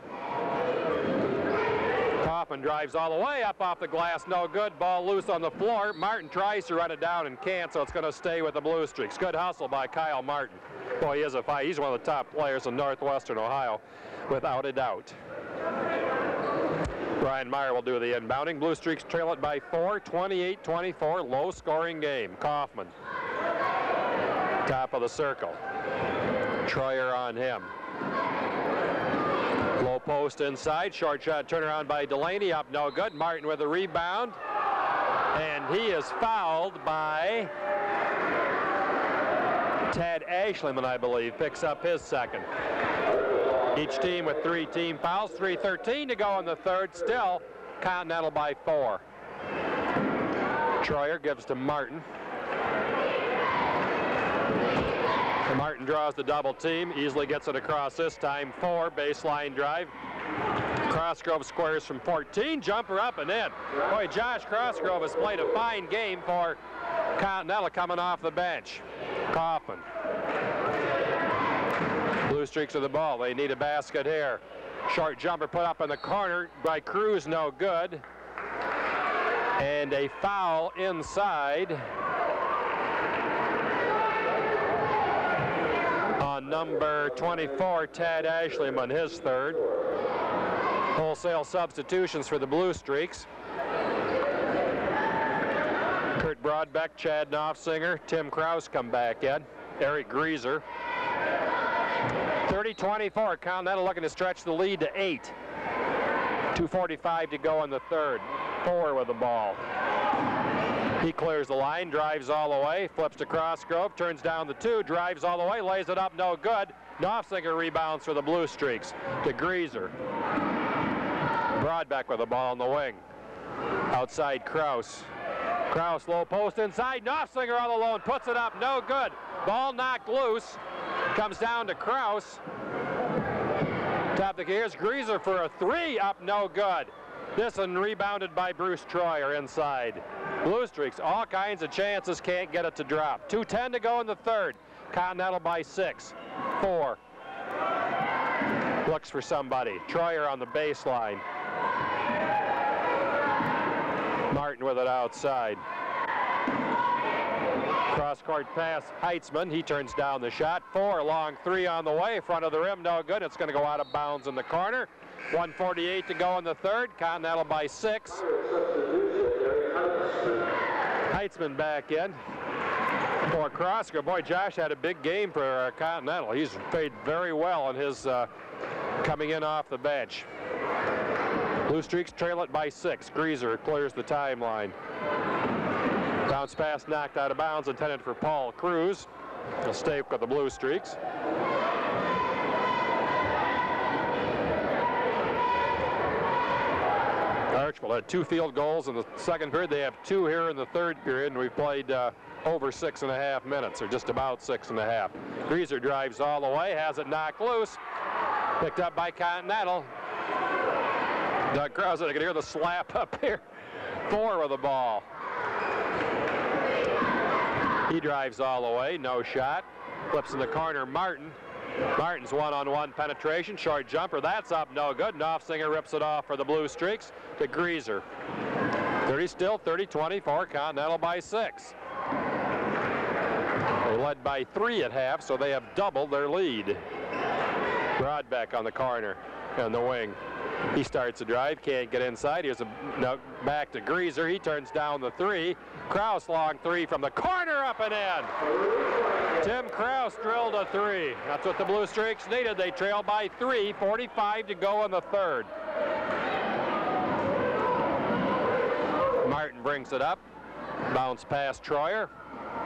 Kaufman drives all the way up off the glass, no good. Ball loose on the floor. Martin tries to run it down and can't, so it's going to stay with the Blue Streaks. Good hustle by Kyle Martin. Boy, he is he's one of the top players in Northwestern Ohio, without a doubt. Brian Meyer will do the inbounding. Blue Streaks trail it by 4, 28-24, low-scoring game. Kaufman, top of the circle. Troyer on him. Low post inside, short shot turnaround by Delaney, up no good. Martin with the rebound, and he is fouled by Tad Ashleyman, I believe, picks up his second. Each team with 3 team fouls, 3:13 to go in the third, still Continental by 4. Troyer gives to Martin. Martin draws the double team, easily gets it across this time. 4, baseline drive. Crossgrove squares from 14, jumper up and in. Boy, Josh Crossgrove has played a fine game for Continental coming off the bench. Kaufman. Blue Streaks with the ball, they need a basket here. Short jumper put up in the corner by Cruz, no good. And a foul inside on number 24, Tad Ashleyman, his third. Wholesale substitutions for the Blue Streaks. Kurt Broadbeck, Chad Knopfsinger, Tim Kraus come back in. Eric Grieser. 30-24, Continental looking to stretch the lead to 8. 2:45 to go in the third. 4 with the ball. He clears the line, drives all the way, flips to Crossgrove, turns down the 2, drives all the way, lays it up, no good. Knopfsinger rebounds for the Blue Streaks to Grieser. Broadbeck with the ball on the wing. Outside Kraus. Kraus low post inside, Knopfsinger all alone, puts it up, no good. Ball knocked loose, comes down to Kraus. Top the gears, Grieser for a 3, up no good. This one rebounded by Bruce Troyer inside. Bluestreaks, all kinds of chances, can't get it to drop. 2:10 to go in the third. Continental by 6. 4. Looks for somebody. Troyer on the baseline. Martin with it outside. Cross-court pass, Heitzman. He turns down the shot. 4, long 3 on the way. Front of the rim, no good. It's going to go out of bounds in the corner. 1:48 to go in the third. Continental by 6. Heitzman back in. For Crossco. Boy, Josh had a big game for Continental. He's played very well in his coming in off the bench. Bluestreaks trail it by 6. Greaser clears the timeline. Bounce pass knocked out of bounds, intended for Paul Cruz. A mistake with the Bluestreaks. Archbold had 2 field goals in the second period. They have 2 here in the third period, and we played over 6.5 minutes, or just about 6.5. Greaser drives all the way, has it knocked loose. Picked up by Continental. Doug Krause, I can hear the slap up here. 4 with the ball. He drives all the way, no shot. Flips in the corner, Martin. Martin's one-on-one penetration, short jumper. That's up, no good. Knopfsinger rips it off for the Bluestreaks to Greaser. 30 still, 30-24, Continental by 6. They led by 3 at half, so they have doubled their lead. Broadbeck on the corner and the wing. He starts the drive, can't get inside. Here's a back to Greaser. He turns down the 3. Krause long 3 from the corner, up and in. Tim Krause drilled a 3. That's what the Bluestreaks needed. They trail by 3, 45 to go in the third. Martin brings it up. Bounce past Troyer.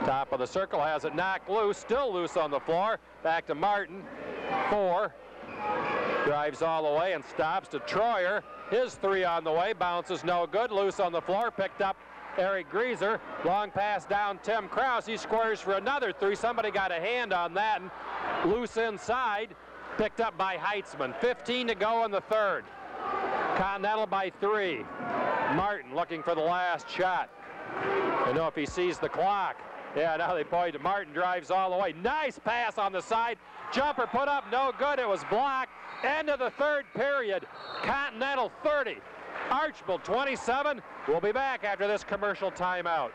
Top of the circle, has it knocked loose. Still loose on the floor. Back to Martin. 4. Drives all the way and stops to Troyer. His 3 on the way. Bounces no good. Loose on the floor. Picked up Eric Greaser. Long pass down Tim Krause. He squares for another 3. Somebody got a hand on that. And loose inside. Picked up by Heitzman. 15 to go in the third. Continental by 3. Martin looking for the last shot. I know if he sees the clock. Yeah, now they point to Martin. Drives all the way. Nice pass on the side. Jumper put up, no good. It was blocked. End of the third period. Continental 30. Archbold 27. We'll be back after this commercial timeout.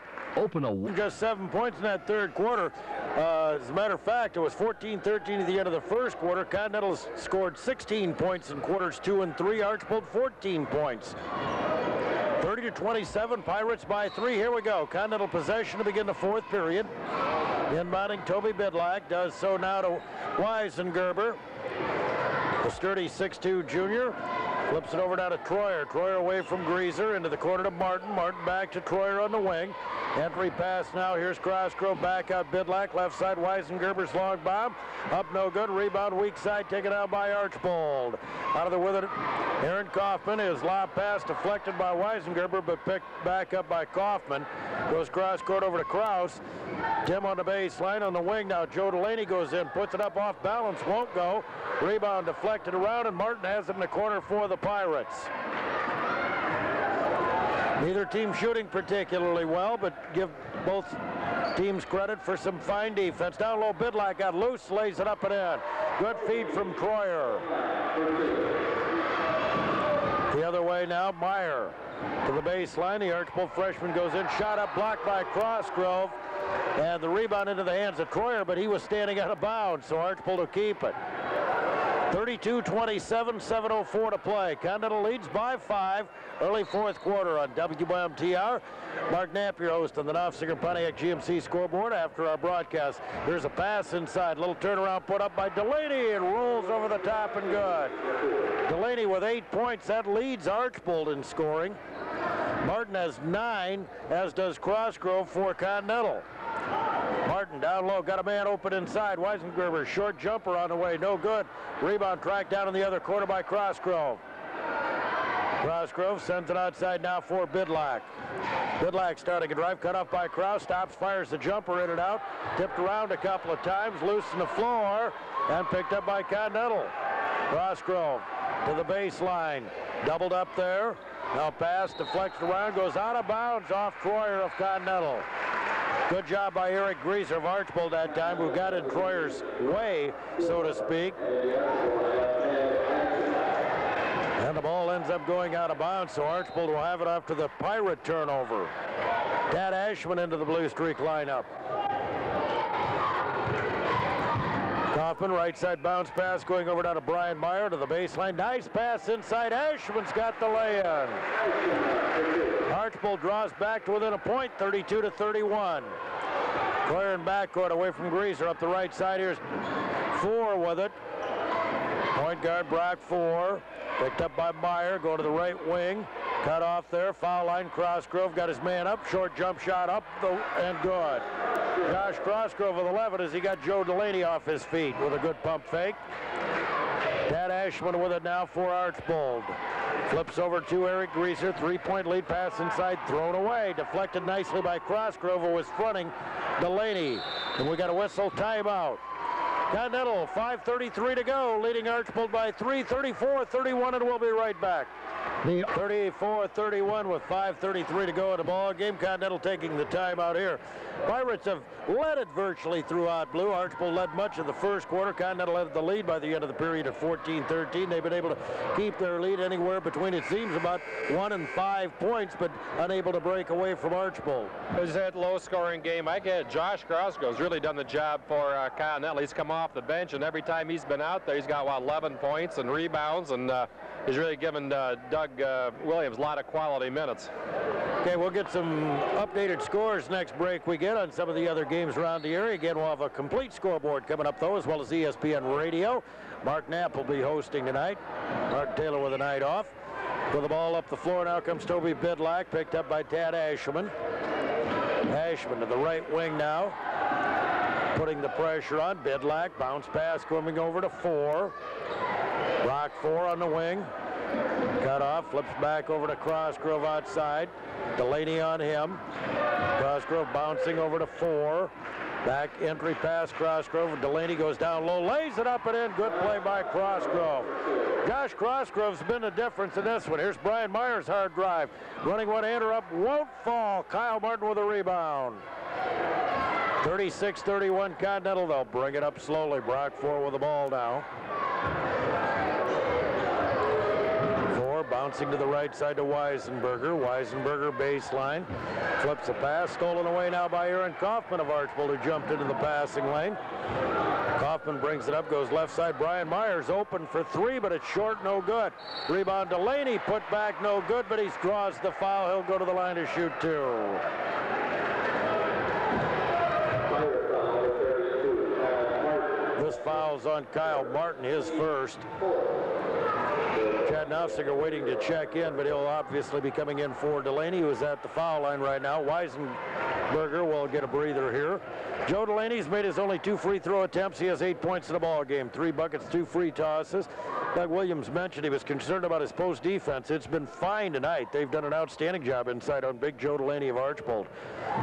Just 7 points in that third quarter. As a matter of fact, it was 14-13 at the end of the first quarter. Continental scored 16 points in quarters 2 and 3. Archbold 14 points. 30-27, Pirates by 3. Here we go. Continental possession to begin the fourth period. Inbounding Toby Bidlack, does so now to Weisengerber. The sturdy 6'2 junior. Flips it over now to Troyer. Troyer away from Greaser into the corner to Martin. Martin back to Troyer on the wing. Entry pass now. Here's Crossgrove back out Bidlack. Left side Weisengerber's long bomb. Up no good. Rebound weak side taken out by Archbold. Out of the with it. Aaron Kaufman. His lob pass deflected by Weisengerber but picked back up by Kaufman. Goes cross court over to Krause. Tim on the baseline on the wing now. Joe Delaney goes in. Puts it up off balance. Won't go. Rebound deflected around and Martin has it in the corner for the Pirates. Neither team shooting particularly well, but give both teams credit for some fine defense. Down low, Bidlack got loose, lays it up and in. Good feed from Troyer. The other way now, Meyer to the baseline. The Archbold freshman goes in, shot up, blocked by Crossgrove, and the rebound into the hands of Troyer, but he was standing out of bounds, so Archbold will keep it. 32-27, 7:04 to play. Continental leads by 5. Early fourth quarter on WMTR. Mark Napier host on the Knopfsinger Pontiac GMC scoreboard after our broadcast. There's a pass inside. Little turnaround put up by Delaney and rolls over the top and good. Delaney with 8 points. That leads Archbold in scoring. Martin has 9, as does Crossgrove for Continental. Martin down low, got a man open inside. Weisengerber, short jumper on the way, no good. Rebound tracked down in the other corner by Crossgrove. Crossgrove sends it outside now for Bidlack. Bidlack starting a drive, cut off by Krause, stops, fires the jumper in and out. Tipped around a couple of times, loose in the floor, and picked up by Continental. Crossgrove to the baseline, doubled up there. Now pass deflects around, goes out of bounds off Troyer of Continental. Good job by Eric Greaser of Archbold that time, who got in Troyer's way, so to speak. And the ball ends up going out of bounds, so Archbold will have it after the Pirate turnover. Tad Ashman into the Blue Streak lineup. Kaufman, right side bounce pass going over down to Brian Meyer to the baseline. Nice pass inside. Ashman's got the lay-in. Archbold draws back to within a point, 32-31. Troyer in backcourt away from Greaser up the right side. Here's Four with it. Point guard Brock Four. Picked up by Meyer, go to the right wing. Cut off there, foul line, Crossgrove got his man up, short jump shot up, and good. Josh Crossgrove with 11 as he got Joe Delaney off his feet with a good pump fake. Tad Ashman with it now for Archbold. Flips over to Eric Greaser, three-point lead pass inside, thrown away. Deflected nicely by Crossgrove, who was fronting Delaney. And we got a whistle timeout. Continental, 5:33 to go, leading Archbold by 3, 34-31, and we'll be right back. 34-31 with 5:33 to go in the ball game. Continental taking the timeout here. Pirates have led it virtually throughout blue. Archbold led much of the first quarter. Continental had the lead by the end of the period at 14-13. They've been able to keep their lead anywhere between, it seems, about 1 and 5 points, but unable to break away from Archbold. It was that low-scoring game. I get Josh Crossgrove's really done the job for Continental. He's come off the bench, and every time he's been out there, he's got, 11 points and rebounds, and he's really given Doug Williams a lot of quality minutes. Okay, we'll get some updated scores next break we get on some of the other games around the area. Again, we'll have a complete scoreboard coming up, though, as well as ESPN Radio. Mark Knapp will be hosting tonight. Mark Taylor with a night off. With the ball up the floor, now comes Toby Bidlack, picked up by Tad Ashman. Ashman to the right wing now, putting the pressure on. Bidlack, bounce pass coming over to Four. Rock Four on the wing. Cut off, flips back over to Crossgrove outside. Delaney on him. Crossgrove bouncing over to Four. Back entry pass Crossgrove. Delaney goes down low, lays it up and in. Good play by Crossgrove. Josh Crossgrove's been the difference in this one. Here's Brian Meyer's hard drive. Running one-hander up, won't fall. Kyle Martin with a rebound. 36-31 Continental. They'll bring it up slowly. Brock Four with the ball now. Bouncing to the right side to Weisenberger. Weisenberger baseline. Flips a pass. Stolen away now by Aaron Kaufman of Archbold, who jumped into the passing lane. Kaufman brings it up, goes left side. Brian Myers open for three, but it's short, no good. Rebound Delaney, put back, no good, but he draws the foul. He'll go to the line to shoot two. This foul's on Kyle Martin, his first. Chad Knopfsinger waiting to check in, but he'll obviously be coming in for Delaney, who is at the foul line right now. Weisenberger will get a breather here. Joe Delaney's made his only 2 free throw attempts. He has 8 points in the ball game. 3 buckets, 2 free tosses. Like Williams mentioned, he was concerned about his post defense. It's been fine tonight. They've done an outstanding job inside on big Joe Delaney of Archbold.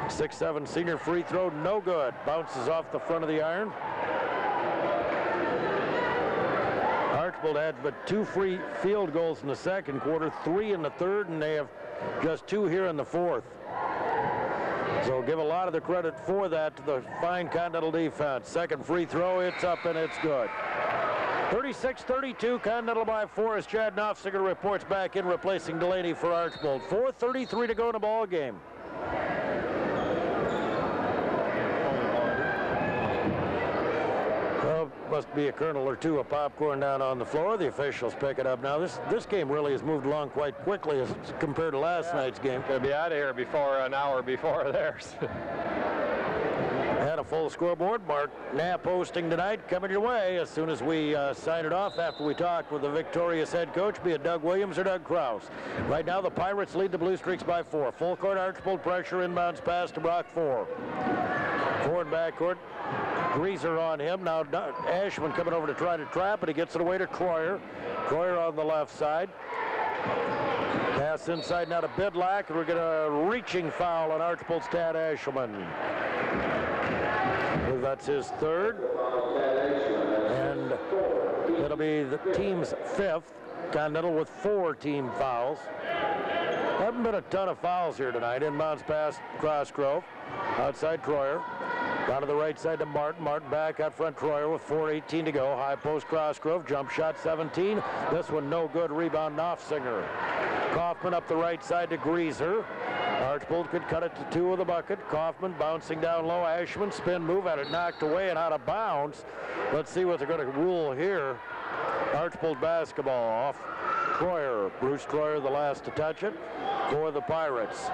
6'7" senior free throw, no good. Bounces off the front of the iron. Archbold had but 2 free field goals in the second quarter, 3 in the third, and they have just 2 here in the fourth. So give a lot of the credit for that to the fine Continental defense. Second free throw, it's up and it's good. 36-32, Continental by 4 as Chad Knopfsinger reports back in, replacing Delaney for Archbold. 4:33 to go in the ball game. Must be a kernel or two of popcorn down on the floor. The officials pick it up now. This game really has moved along quite quickly as compared to last night's game. Gonna be out of here before an hour before theirs. And a full scoreboard. Mark Knapp hosting tonight, coming your way as soon as we sign it off after we talk with the victorious head coach, be it Doug Williams or Doug Krause. Right now the Pirates lead the Blue Streaks by 4. Full court Archbold pressure, inbounds pass to Brock Four. Forward backcourt. Greaser on him. Now Ashman coming over to try to trap it. He gets it away to Troyer. Troyer on the left side. Pass inside now to Bidlack. We're going to reaching foul on Archbold's Tad Ashman. That's his third. And it'll be the team's 5th. Continental with 4 team fouls. Haven't been a ton of fouls here tonight. Inbounds pass Crossgrove. Outside Troyer. Down to the right side to Martin. Martin back out front Troyer with 4:18 to go. High post Crossgrove. Jump shot 17. This one no good. Rebound Knopfsinger. Kaufman up the right side to Greaser. Archbold could cut it to 2 with a bucket. Kaufman bouncing down low. Ashman spin move, had it knocked away and out of bounds. Let's see what they're going to rule here. Archbold basketball off. Troyer, Bruce Troyer the last to touch it for the Pirates.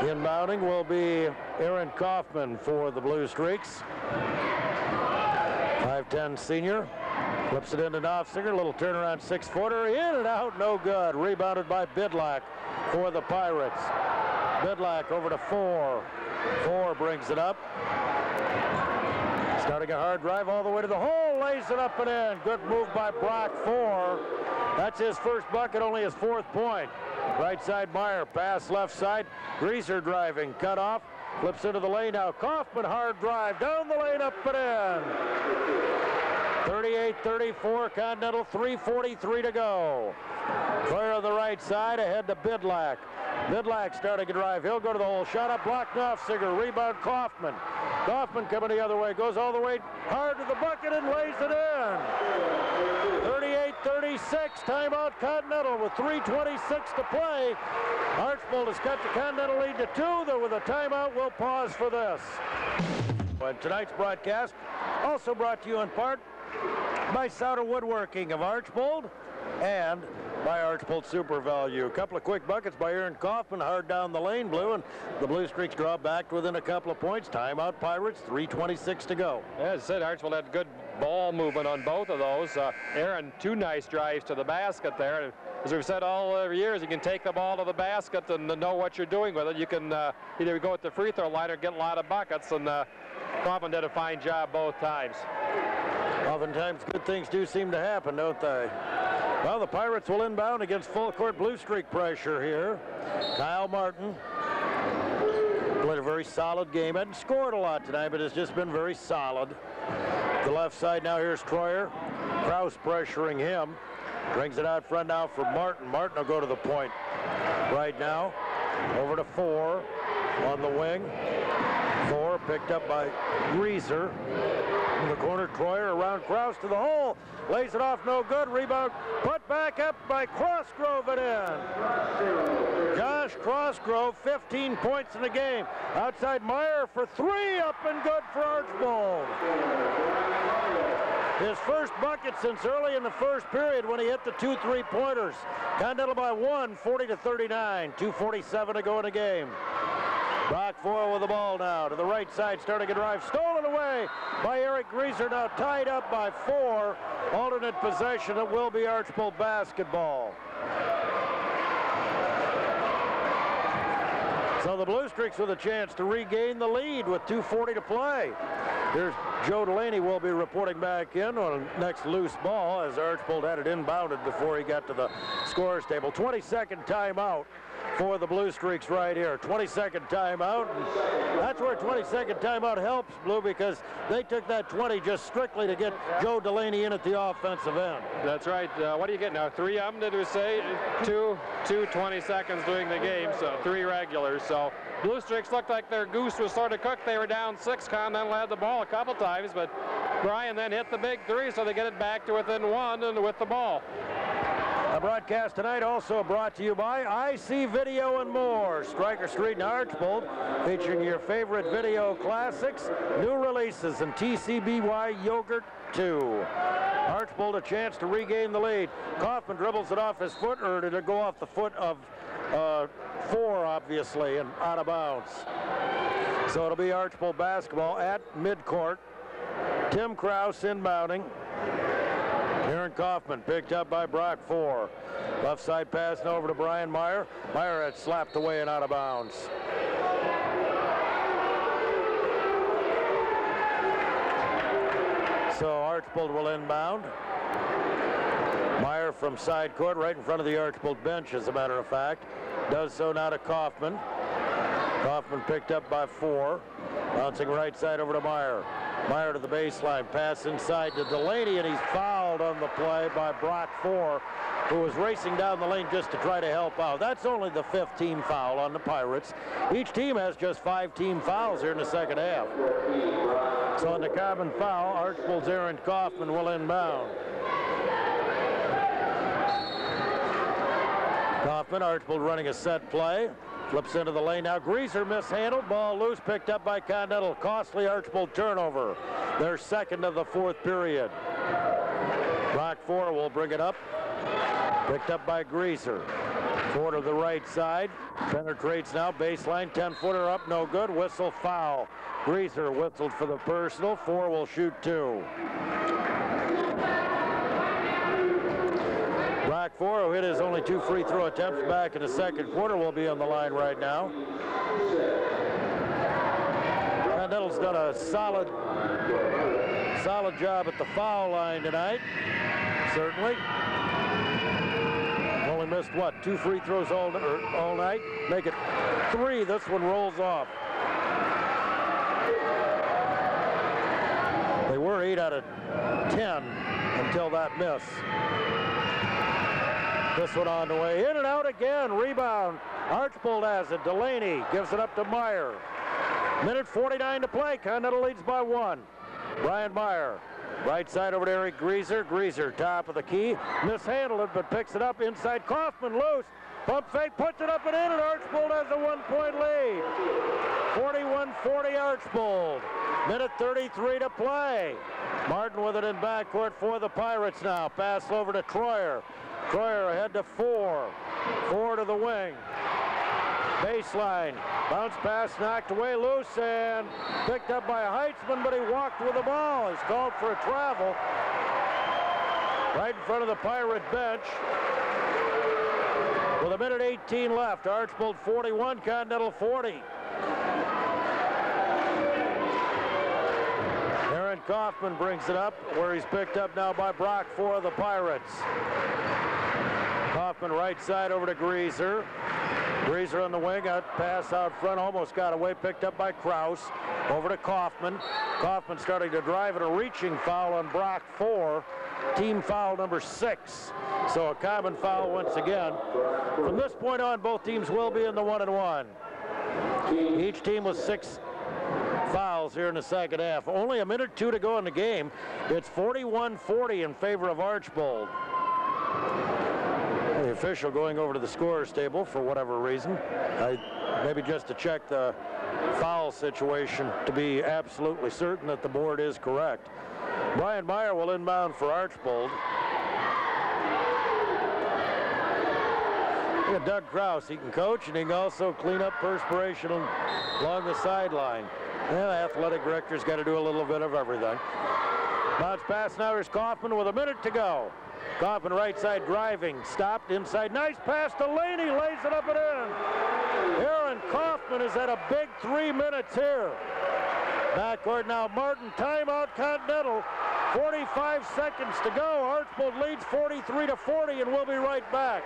Inbounding will be Aaron Kaufman for the Bluestreaks. 5'10" senior. Flips it into Knopfsinger. Little turnaround 6-footer. In and out, no good. Rebounded by Bidlack for the Pirates. Bidlack over to 4. 4 brings it up. Starting a hard drive all the way to the hole. Lays it up and in. Good move by Brock. 4. That's his first bucket, only his 4th point. Right side Meyer, pass left side. Greaser driving, cut off. Flips into the lane now. Kaufman hard drive, down the lane, up and in. 38-34, Continental, 3:43 to go. Troyer on the right side, ahead to Bidlack. Bidlack starting to drive. He'll go to the hole. Shot up, block Knopfsinger. Rebound Kaufman. Kaufman coming the other way. Goes all the way hard to the bucket and lays it in. 38-36. Timeout Continental with 3:26 to play. Archbold has cut the Continental lead to 2. Though with a timeout, we'll pause for this. And tonight's broadcast also brought to you in part by Souter Woodworking of Archbold and by Archbold Super Value. A couple of quick buckets by Aaron Kaufman, hard down the lane, Blue, and the Bluestreaks draw back within a couple of points. Timeout Pirates, 3:26 to go. As I said, Archbold had good ball movement on both of those. Aaron, 2 nice drives to the basket there. And as we've said all years, you can take the ball to the basket and know what you're doing with it. You can either go at the free throw line or get a lot of buckets, and Kaufman did a fine job both times. Oftentimes good things do seem to happen, don't they? Well, the Pirates will inbound against full court Bluestreak pressure here. Kyle Martin played a very solid game. Hadn't scored a lot tonight, but has just been very solid. The left side now, here's Troyer. Krause pressuring him. Brings it out front now for Martin. Martin will go to the point right now. Over to 4 on the wing. 4 picked up by Greaser. In the corner, Troyer around Krause to the hole. Lays it off, no good. Rebound, put back up by Crossgrove and in. Josh Crossgrove, 15 points in the game. Outside Meyer for 3, up and good for Archbold. His first bucket since early in the first period when he hit the 2 3-pointers. Continental by 1, 40-39. 2:47 to go in the game. Brock 4 with the ball now to the right side, starting a drive, stolen away by Eric Greaser, now tied up by 4. Alternate possession, it will be Archbold basketball. So the Bluestreaks with a chance to regain the lead with 2:40 to play. Here's Joe Delaney will be reporting back in on the next loose ball as Archbold had it inbounded before he got to the scorer's table. 20-second timeout for the Bluestreaks right here. 20-second timeout. And that's where 20-second timeout helps, Blue, because they took that 20 just strictly to get Joe Delaney in at the offensive end. That's right. What do you get now? 3 of them, did we say? Two 20 seconds during the game, so 3 regulars. So Bluestreaks looked like their goose was sort of cooked. They were down 6. Continental had the ball a couple times, but Brian then hit the big 3, so they get it back to within 1 and with the ball. The broadcast tonight also brought to you by IC Video and More. Stryker Street in Archbold, featuring your favorite video classics, new releases, and TCBY Yogurt 2. Archbold a chance to regain the lead. Kaufman dribbles it off his foot, or did it go off the foot of 4, obviously, and out of bounds. So it'll be Archbold basketball at midcourt. Tim Krause inbounding. Aaron Kaufman picked up by Brock 4. Left side passing over to Brian Meyer. Meyer had slapped away and out of bounds. So Archbold will inbound. Meyer from side court, right in front of the Archbold bench, as a matter of fact. Does so now to Kaufman. Kaufman picked up by 4. Bouncing right side over to Meyer. Meyer to the baseline, pass inside to Delaney, and he's fouled on the play by Brock 4. who was racing down the lane just to try to help out. That's only the 5th team foul on the Pirates. Each team has just 5 team fouls here in the second half. So on the common foul, Archbold's Aaron Kaufman will inbound. Kaufman, Archbold running a set play. Flips into the lane now. Greaser mishandled. Ball loose. Picked up by Continental. Costly Archbold turnover. Their second of the 4th period. Rock 4 will bring it up. Picked up by Greaser. 4 to the right side. Penetrates now. Baseline. 10-footer up. No good. Whistle foul. Greaser whistled for the personal. 4 will shoot 2. Rock 4, who hit his only 2 free throw attempts back in the second quarter, will be on the line right now. Continental's done a solid job at the foul line tonight, certainly. Only missed, what, 2 free throws all night? Make it 3. This one rolls off. They were 8 out of 10 until that miss. This one on the way, in and out again, rebound. Archbold has it, Delaney gives it up to Meyer. Minute 49 to play, Continental leads by 1. Brian Meyer, right side over to Eric Greaser. Greaser, top of the key, mishandled it, but picks it up inside. Kaufman loose, pump fake, puts it up and in, and Archbold has a 1-point lead. 41-40 Archbold. Minute 33 to play. Martin with it in backcourt for the Pirates now. Pass over to Troyer. Troyer ahead to 4. 4 to the wing. Baseline. Bounce pass knocked away loose and picked up by Heitzman, but he walked with the ball. He's called for a travel. Right in front of the Pirate bench. With a minute 18 left. Archbold 41, Continental 40. Aaron Kaufman brings it up, where he's picked up now by Brock for the Pirates. Kaufman right side over to Greaser. Greaser on the wing, out pass out front, almost got away, picked up by Kraus. Over to Kaufman. Kaufman starting to drive at a reaching foul on Brock 4. Team foul number 6. So a common foul once again. From this point on, both teams will be in the 1-and-1. Each team with 6 fouls here in the second half. Only a minute 2 to go in the game. It's 41-40 in favor of Archbold. The official going over to the scorer's table for whatever reason. Maybe just to check the foul situation to be absolutely certain that the board is correct. Brian Meyer will inbound for Archbold. Look at Doug Kraus. He can coach and he can also clean up perspiration along the sideline. Yeah, the athletic director's got to do a little bit of everything. Bounce pass now. Here's Kaufman with a minute to go. Kaufman right side driving, stopped inside. Nice pass to Laney, lays it up and in. Aaron Kaufman has had a big 3 minutes here. Backcourt now, Martin, timeout Continental. 45 seconds to go. Archbold leads 43-40, and we'll be right back.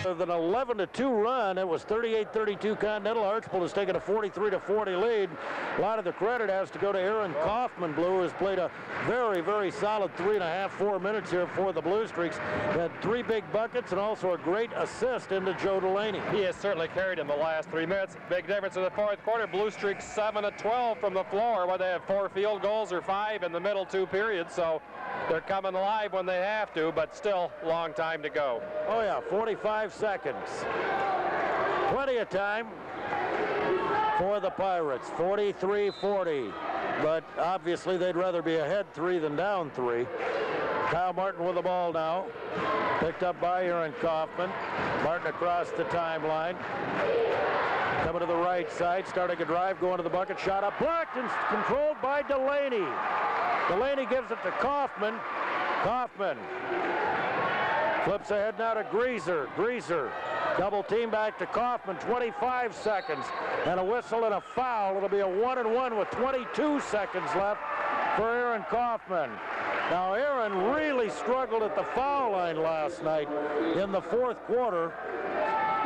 With an 11-2 run, it was 38-32 Continental. Archbold has taken a 43-40 lead. A lot of the credit has to go to Aaron Kaufman, Blue, who has played a very, very solid 3.5, 4 minutes here for the Bluestreaks. Had 3 big buckets and also a great assist into Joe Delaney. He has certainly carried in the last 3 minutes. Big difference in the fourth quarter. Bluestreaks 7-12 from the floor, whether they have 4 field goals or 5 in the middle 2 periods. So they're coming alive when they have to, but still long time to go. Oh yeah, 45 seconds. Plenty of time for the Pirates. 43-40, but obviously they'd rather be ahead 3 than down 3. Kyle Martin with the ball now. Picked up by Aaron Kaufman. Martin across the timeline. Coming to the right side, starting a drive, going to the bucket, shot up, blocked and controlled by Delaney. Delaney gives it to Kaufman. Kaufman flips ahead now to Greaser. Greaser double team back to Kaufman. 25 seconds and a whistle and a foul. It'll be a 1-and-1 with 22 seconds left for Aaron Kaufman. Now Aaron really struggled at the foul line last night in the fourth quarter.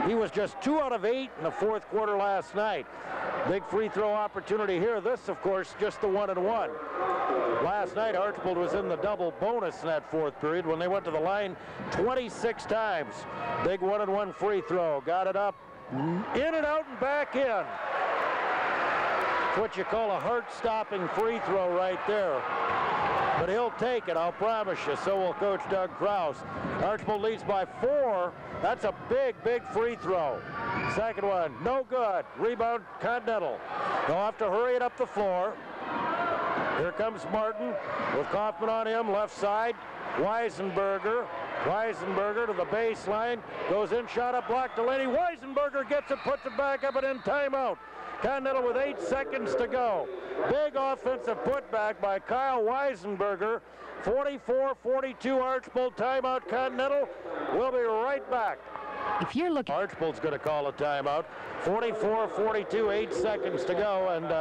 He was just 2 out of 8 in the fourth quarter last night. Big free throw opportunity here. This, of course, just the 1-and-1. Last night, Archbold was in the double bonus in that fourth period when they went to the line 26 times. Big 1-and-1 free throw. Got it up, in and out and back in. It's what you call a heart-stopping free throw right there. But he'll take it, I'll promise you. So will Coach Doug Krause. Archbold leads by 4. That's a big, big free throw. Second one, no good. Rebound, Continental. They'll have to hurry it up the floor. Here comes Martin with Kaufman on him, left side. Weisenberger to the baseline. Goes in, shot up, block Delaney. Weisenberger gets it, puts it back up, and in timeout. Continental with 8 seconds to go. Big offensive putback by Kyle Weisenberger. 44-42 Archbold, timeout Continental. We'll be right back. If you're looking... Archbold's going to call a timeout. 44-42, 8 seconds to go, and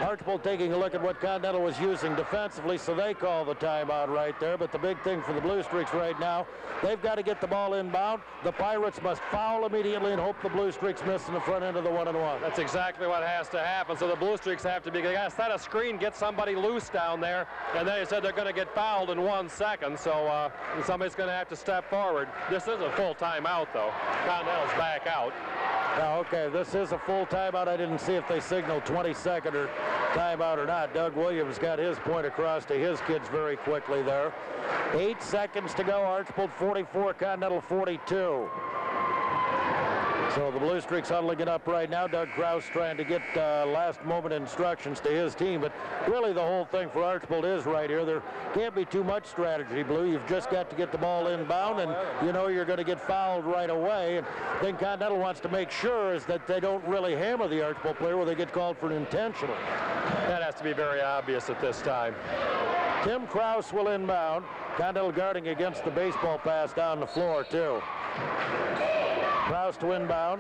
Archbold taking a look at what Continental was using defensively, so they call the timeout right there. But the big thing for the Bluestreaks right now, they've got to get the ball inbound. The Pirates must foul immediately and hope the Bluestreaks miss in the front end of the 1-and-1. That's exactly what has to happen. So the Bluestreaks have to be, they got to set a screen, get somebody loose down there, and they said they're going to get fouled in 1 second, so somebody's going to have to step forward. This is a full timeout, though. Continental's back out. Now, okay, this is a full timeout. I didn't see if they signaled 22nd or timeout or not. Doug Williams got his point across to his kids very quickly there. 8 seconds to go. Archbold 44, Continental 42. So the Bluestreaks huddling it up right now. Doug Krause trying to get last moment instructions to his team, but really the whole thing for Archbold is right here. There can't be too much strategy, Blue. You've just got to get the ball inbound, and you know you're going to get fouled right away. And the thing Continental wants to make sure is that they don't really hammer the Archbold player where they get called for an intentional. That has to be very obvious at this time. Tim Krause will inbound. Continental guarding against the baseball pass down the floor, too. Krause to inbound.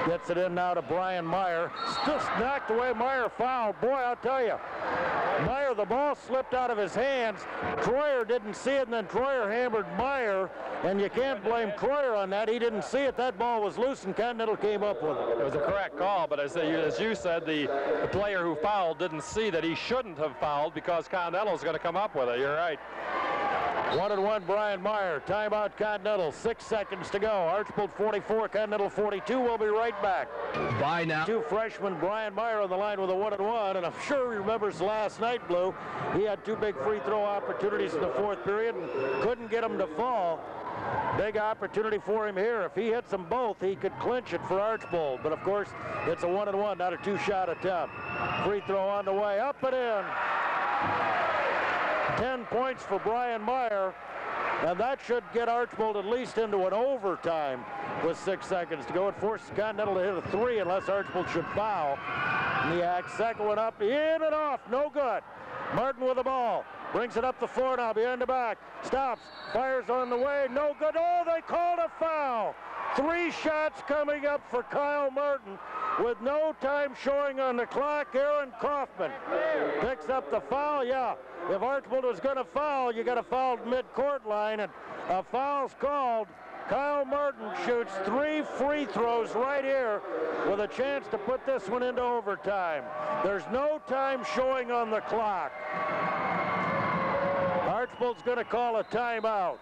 Gets it in now to Brian Meyer. Just knocked away. Meyer fouled. Boy, I'll tell you. Meyer, the ball slipped out of his hands. Troyer didn't see it, and then Troyer hammered Meyer, and you can't blame Troyer on that. He didn't see it. That ball was loose, and Continental came up with it. It was a correct call, but as you said, the player who fouled didn't see that he shouldn't have fouled because Continental's going to come up with it. You're right. 1-and-1, Brian Meyer. Timeout, Continental. 6 seconds to go. Archbold 44, Continental 42. We'll be right back. Bye now. Two freshmen, Brian Meyer on the line with a 1-and-1, and I'm sure he remembers last night, Blue. He had 2 big free throw opportunities in the fourth period and couldn't get them to fall. Big opportunity for him here. If he hits them both, he could clinch it for Archbold. But of course, it's a 1-and-1, not a 2-shot attempt. Free throw on the way, up and in. 10 points for Brian Meyer, and that should get Archbold at least into an overtime with 6 seconds to go. It forces Continental to hit a 3 unless Archbold should foul. Niak, second one up, in and off, no good. Martin with the ball, brings it up the floor now, behind the back, stops, fires on the way, no good. Oh, they called a foul. 3 shots coming up for Kyle Martin with no time showing on the clock. Aaron Kaufman picks up the foul. Yeah, if Archbold was going to foul, you got to foul mid-court line, and a foul's called. Kyle Martin shoots 3 free throws right here with a chance to put this one into overtime. There's no time showing on the clock. Archbold's going to call a timeout.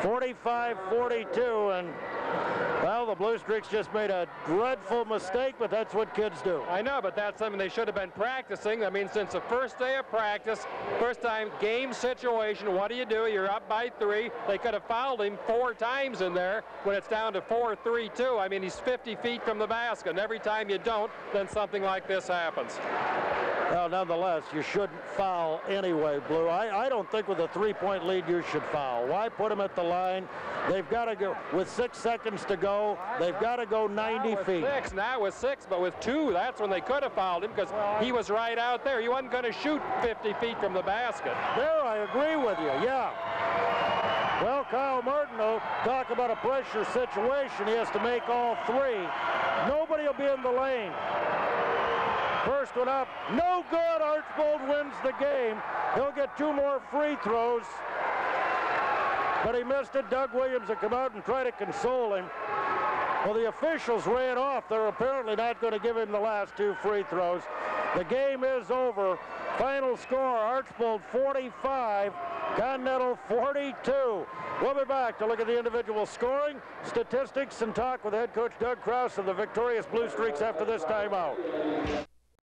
45-42, and well, the Bluestreaks just made a dreadful mistake, but that's what kids do. I know, but that's something they should have been practicing. I mean, since the first day of practice, first time game situation, what do? You're up by 3. They could have fouled him 4 times in there when it's down to 4-3-2. I mean, he's 50 feet from the basket, and every time you don't, then something like this happens. Well, nonetheless, you shouldn't foul anyway, Blue. I don't think with a 3-point lead you should foul. Why put him at the line? They've got to go, with 6 seconds to go, they've got to go 90 feet. Now with 6, but with 2, that's when they could have fouled him because he was right out there. He wasn't going to shoot 50 feet from the basket. There, I agree with you, yeah. Well, Kyle Martin, though, talk about a pressure situation. He has to make all 3. Nobody will be in the lane. First one up, no good. Archbold wins the game. He'll get 2 more free throws, but he missed it. Doug Williams will come out and try to console him. Well, the officials ran off. They're apparently not going to give him the last 2 free throws. The game is over. Final score, Archbold 45, Continental 42. We'll be back to look at the individual scoring, statistics, and talk with head coach Doug Krause of the victorious Bluestreaks after this timeout.